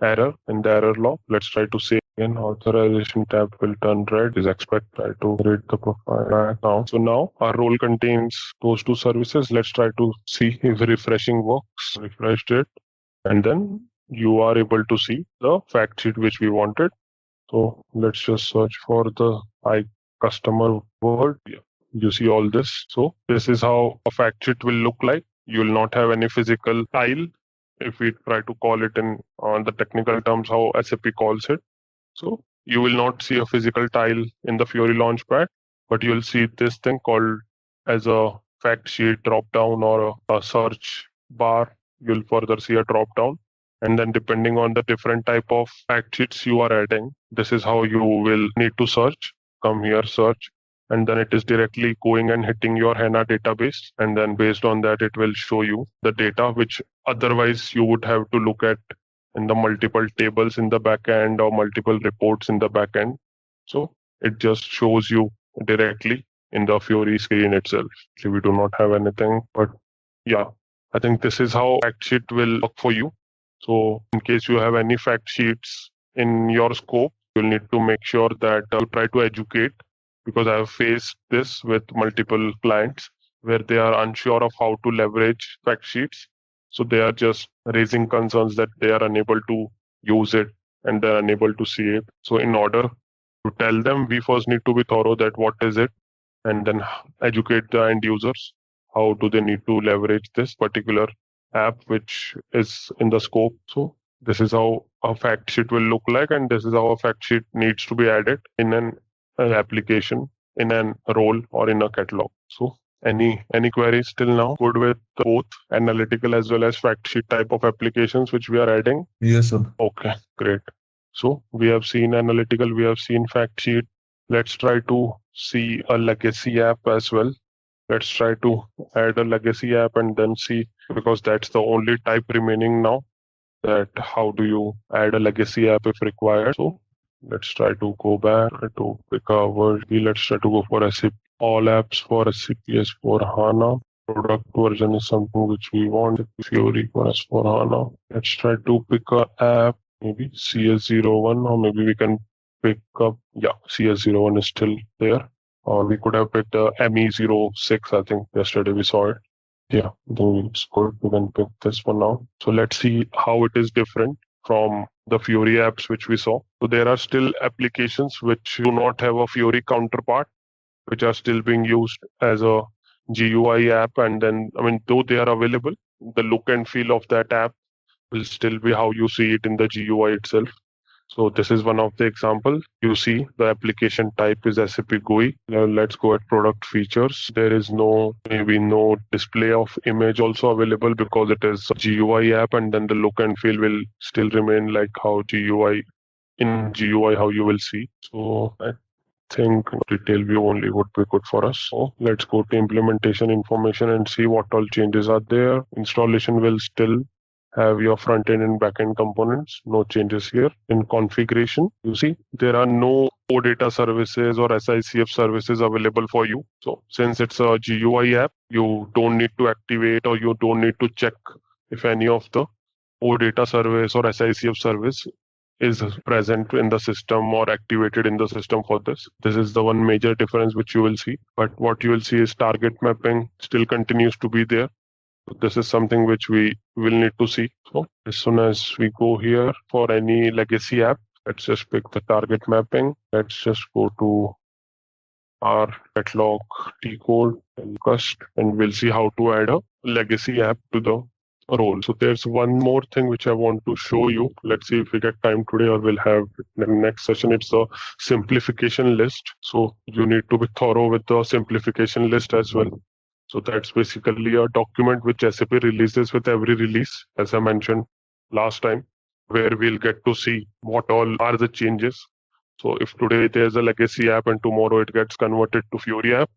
error in the error log. Let's try to save again. Authorization tab will turn red. Is expect try to read the profile back now. So now our role contains those two services. Let's try to see if refreshing works. Refreshed it, and then you are able to see the fact sheet which we wanted. So let's just search for the customer word. You see all this. So this is how a fact sheet will look like. You will not have any physical tile. If we try to call it in the technical terms, how SAP calls it. So you will not see a physical tile in the Fiori Launchpad, but you will see this thing called as a fact sheet drop down or a search bar. You'll further see a drop down. And then depending on the different type of fact sheets you are adding, this is how you will need to search. Come here, search. And then it is directly going and hitting your HANA database. And then based on that, it will show you the data, which otherwise you would have to look at in the multiple tables in the backend or multiple reports in the backend. So it just shows you directly in the Fiori screen itself. So we do not have anything, but yeah, I think this is how fact sheet will work for you. So in case you have any fact sheets in your scope, you'll need to make sure that you try to educate, because I have faced this with multiple clients where they are unsure of how to leverage fact sheets. So they are just raising concerns that they are unable to use it and they're unable to see it. So in order to tell them, we first need to be thorough that what is it, and then educate the end users. How do they need to leverage this particular app which is in the scope? So this is how a fact sheet will look like, and this is how a fact sheet needs to be added in an application, in a role, or in a catalog. So any queries till now? Good with both analytical as well as fact sheet type of applications which we are adding? Yes, sir. Okay, great. So we have seen analytical, we have seen fact sheet. Let's try to see a legacy app as well. Let's try to add a legacy app and then see, because that's the only type remaining now, that how do you add a legacy app if required. So let's try to go back to pick a version. Let's try to go for SAP all apps for SAP S/4HANA. Product version is something which we want. Fiori for S/4HANA. Let's try to pick a app, maybe CS01, or maybe we can pick up, yeah, CS01 is still there. Or we could have picked ME06, I think yesterday we saw it. Yeah, I think it's good. We can pick this one now. So let's see how it is different from the Fiori apps which we saw. So there are still applications which do not have a Fiori counterpart, which are still being used as a GUI app. And then, I mean, though they are available, the look and feel of that app will still be how you see it in the GUI itself. So this is one of the examples. You see the application type is SAP GUI. Now let's go at product features. There is maybe no display of image also available because it is a GUI app, and then the look and feel will still remain like how GUI how you will see. So I think detail view only would be good for us. So let's go to implementation information and see what all changes are there. Installation will still have your front end and back end components. No changes here. In configuration, you see there are no OData services or SICF services available for you. So since it's a GUI app, you don't need to activate or you don't need to check if any of the OData service or SICF service is present in the system or activated in the system for this. This is the one major difference which you will see. But what you will see is target mapping still continues to be there. This is something which we will need to see. So as soon as we go here for any legacy app, let's just pick the target mapping. Let's just go to our catalog T code and cust, and we'll see how to add a legacy app to the role. So there's one more thing which I want to show you. Let's see if we get time today or we'll have it in the next session. It's a simplification list. So you need to be thorough with the simplification list as well. So that's basically a document which SAP releases with every release, as I mentioned last time, where we'll get to see what all are the changes. So if today there's a legacy app and tomorrow it gets converted to Fiori app,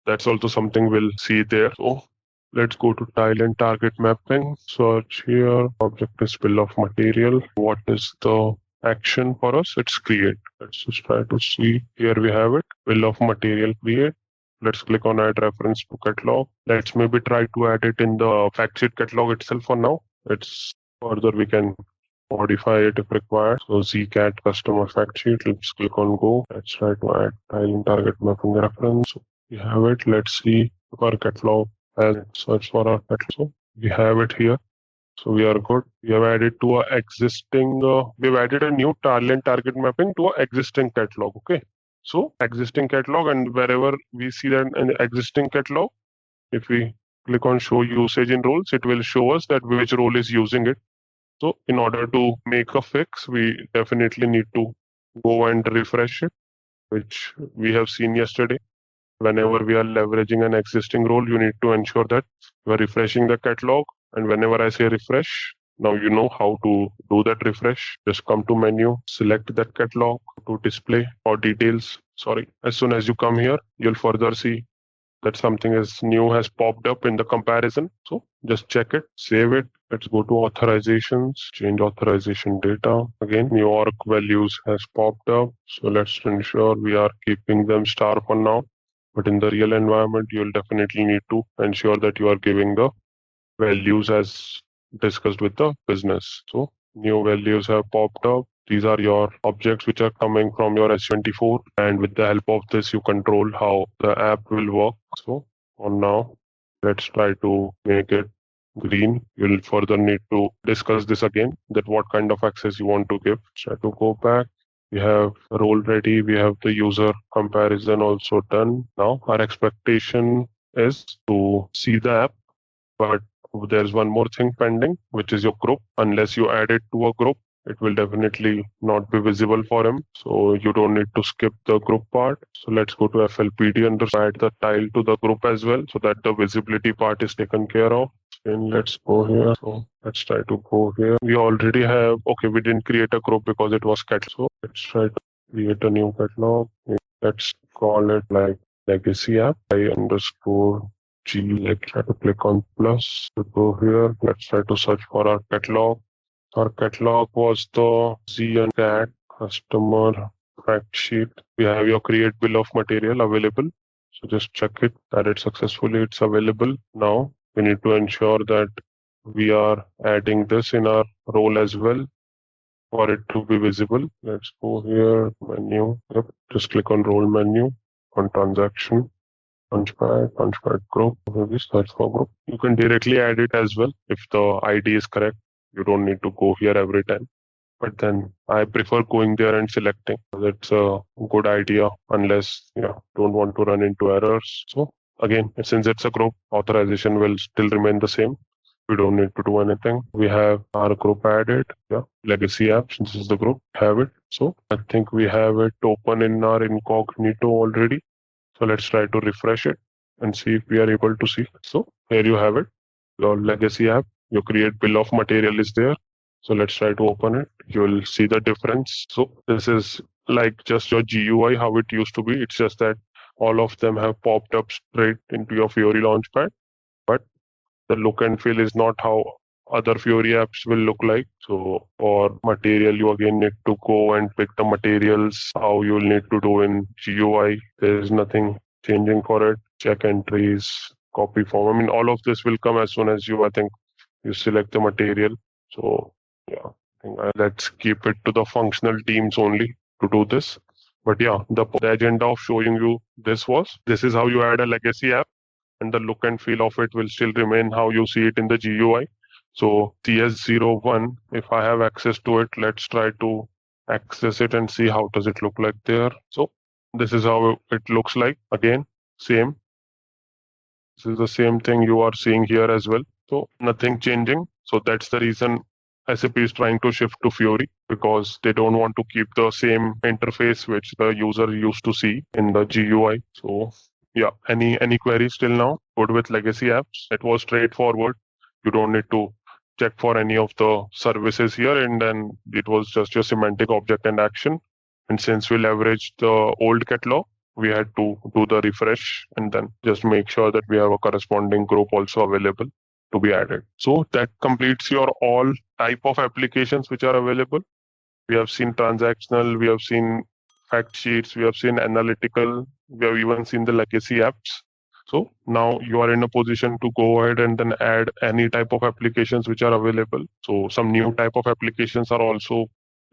that's also something we'll see there. So let's go to tile and target mapping. Search here. Object is bill of material. What is the action for us? It's create. Let's just try to see. Here we have it. Bill of material create. Let's click on add reference to catalog. Let's maybe try to add it in the fact sheet catalog itself for now. It's further we can modify it if required. So zcat customer fact sheet. Let's click on go. Let's try to add tile and target mapping reference. So we have it. Let's see if our catalog has search for our catalog. So we have it here. So we are good. We have added to our existing. We've added a new tile and target mapping to our existing catalog. Okay. So existing catalog, and wherever we see that in the existing catalog, if we click on show usage in roles, it will show us that which role is using it. So in order to make a fix, we definitely need to go and refresh it, which we have seen yesterday. Whenever we are leveraging an existing role, you need to ensure that you are refreshing the catalog. And whenever I say refresh, now you know how to do that refresh. Just come to menu, select that catalog to display or details. Sorry. As soon as you come here, you'll further see that something is new has popped up in the comparison. So just check it, save it. Let's go to authorizations, change authorization data. Again, New York values has popped up. So let's ensure we are keeping them star for now. But in the real environment, you'll definitely need to ensure that you are giving the values as discussed with the business. So new values have popped up. These are your objects which are coming from your S24, and with the help of this, you control how the app will work. So for now, let's try to make it green. You'll further need to discuss this again, that what kind of access you want to give. Try to go back. We have role ready. We have the user comparison also done. Now our expectation is to see the app, but there's one more thing pending, which is your group. Unless you add it to a group, it will definitely not be visible for him. So you don't need to skip the group part. So let's go to FLPD and add the tile to the group as well, so that the visibility part is taken care of. And let's go here. So let's try to go here. We already have, okay, we didn't create a group because it was catalog. So let's try to create a new catalog. Let's call it like legacy app, I_G. Let's try to click on plus to go here. Let's try to search for our catalog. Our catalog was the Z and CAT customer fact sheet. We have your create bill of material available. So just check it, that it successfully it's available. Now we need to ensure that we are adding this in our role as well for it to be visible. Let's go here, menu. Yep, just click on role menu, on transaction, punchpad group, maybe search for group. You can directly add it as well if the ID is correct. You don't need to go here every time. But then I prefer going there and selecting. That's a good idea unless you don't want to run into errors. So again, since it's a group, authorization will still remain the same. We don't need to do anything. We have our group added. Yeah, legacy apps. This is the group. Have it. So I think we have it open in our incognito already. So let's try to refresh it and see if we are able to see. So here you have it. Your legacy app. Your create bill of material is there. So let's try to open it. You'll see the difference. So this is like just your GUI, how it used to be. It's just that all of them have popped up straight into your Fiori Launchpad. But the look and feel is not how other Fiori apps will look like. So for material, you again need to go and pick the materials, how you'll need to do in GUI. There's nothing changing for it. Check entries, copy form. I mean, all of this will come as soon as you select the material. So yeah, I think let's keep it to the functional teams only to do this. But yeah, the agenda of showing you this is how you add a legacy app, and the look and feel of it will still remain how you see it in the GUI. So CS01, if I have access to it, let's try to access it and see how does it look like there. So this is how it looks like. Again, same. This is the same thing you are seeing here as well. So nothing changing. So that's the reason SAP is trying to shift to Fiori, because they don't want to keep the same interface which the user used to see in the GUI. So yeah, any queries till now? Good with legacy apps. It was straightforward. You don't need to check for any of the services here, and then it was just your semantic object and action. And since we leveraged the old catalog, we had to do the refresh and then just make sure that we have a corresponding group also available to be added. So that completes your all type of applications which are available. We have seen transactional, we have seen fact sheets, we have seen analytical, we have even seen the legacy apps. So now you are in a position to go ahead and then add any type of applications which are available. So some new type of applications are also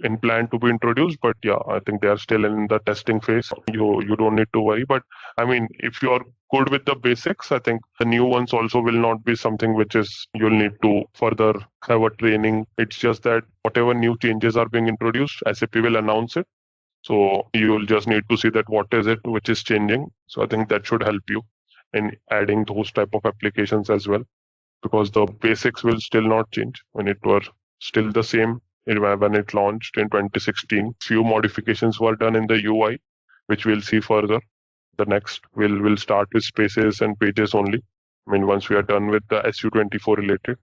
in plan to be introduced, but yeah, I think they are still in the testing phase. You don't need to worry. But I mean, if you are good with the basics, I think the new ones also will not be something which is you'll need to further have a training. It's just that whatever new changes are being introduced, SAP will announce it. So you'll just need to see that what is it which is changing. So I think that should help you in adding those type of applications as well, because the basics will still not change when it were still the same. When it launched in 2016, few modifications were done in the UI, which we'll see further. The next we'll start with spaces and pages only. I mean, once we are done with the SU24 related.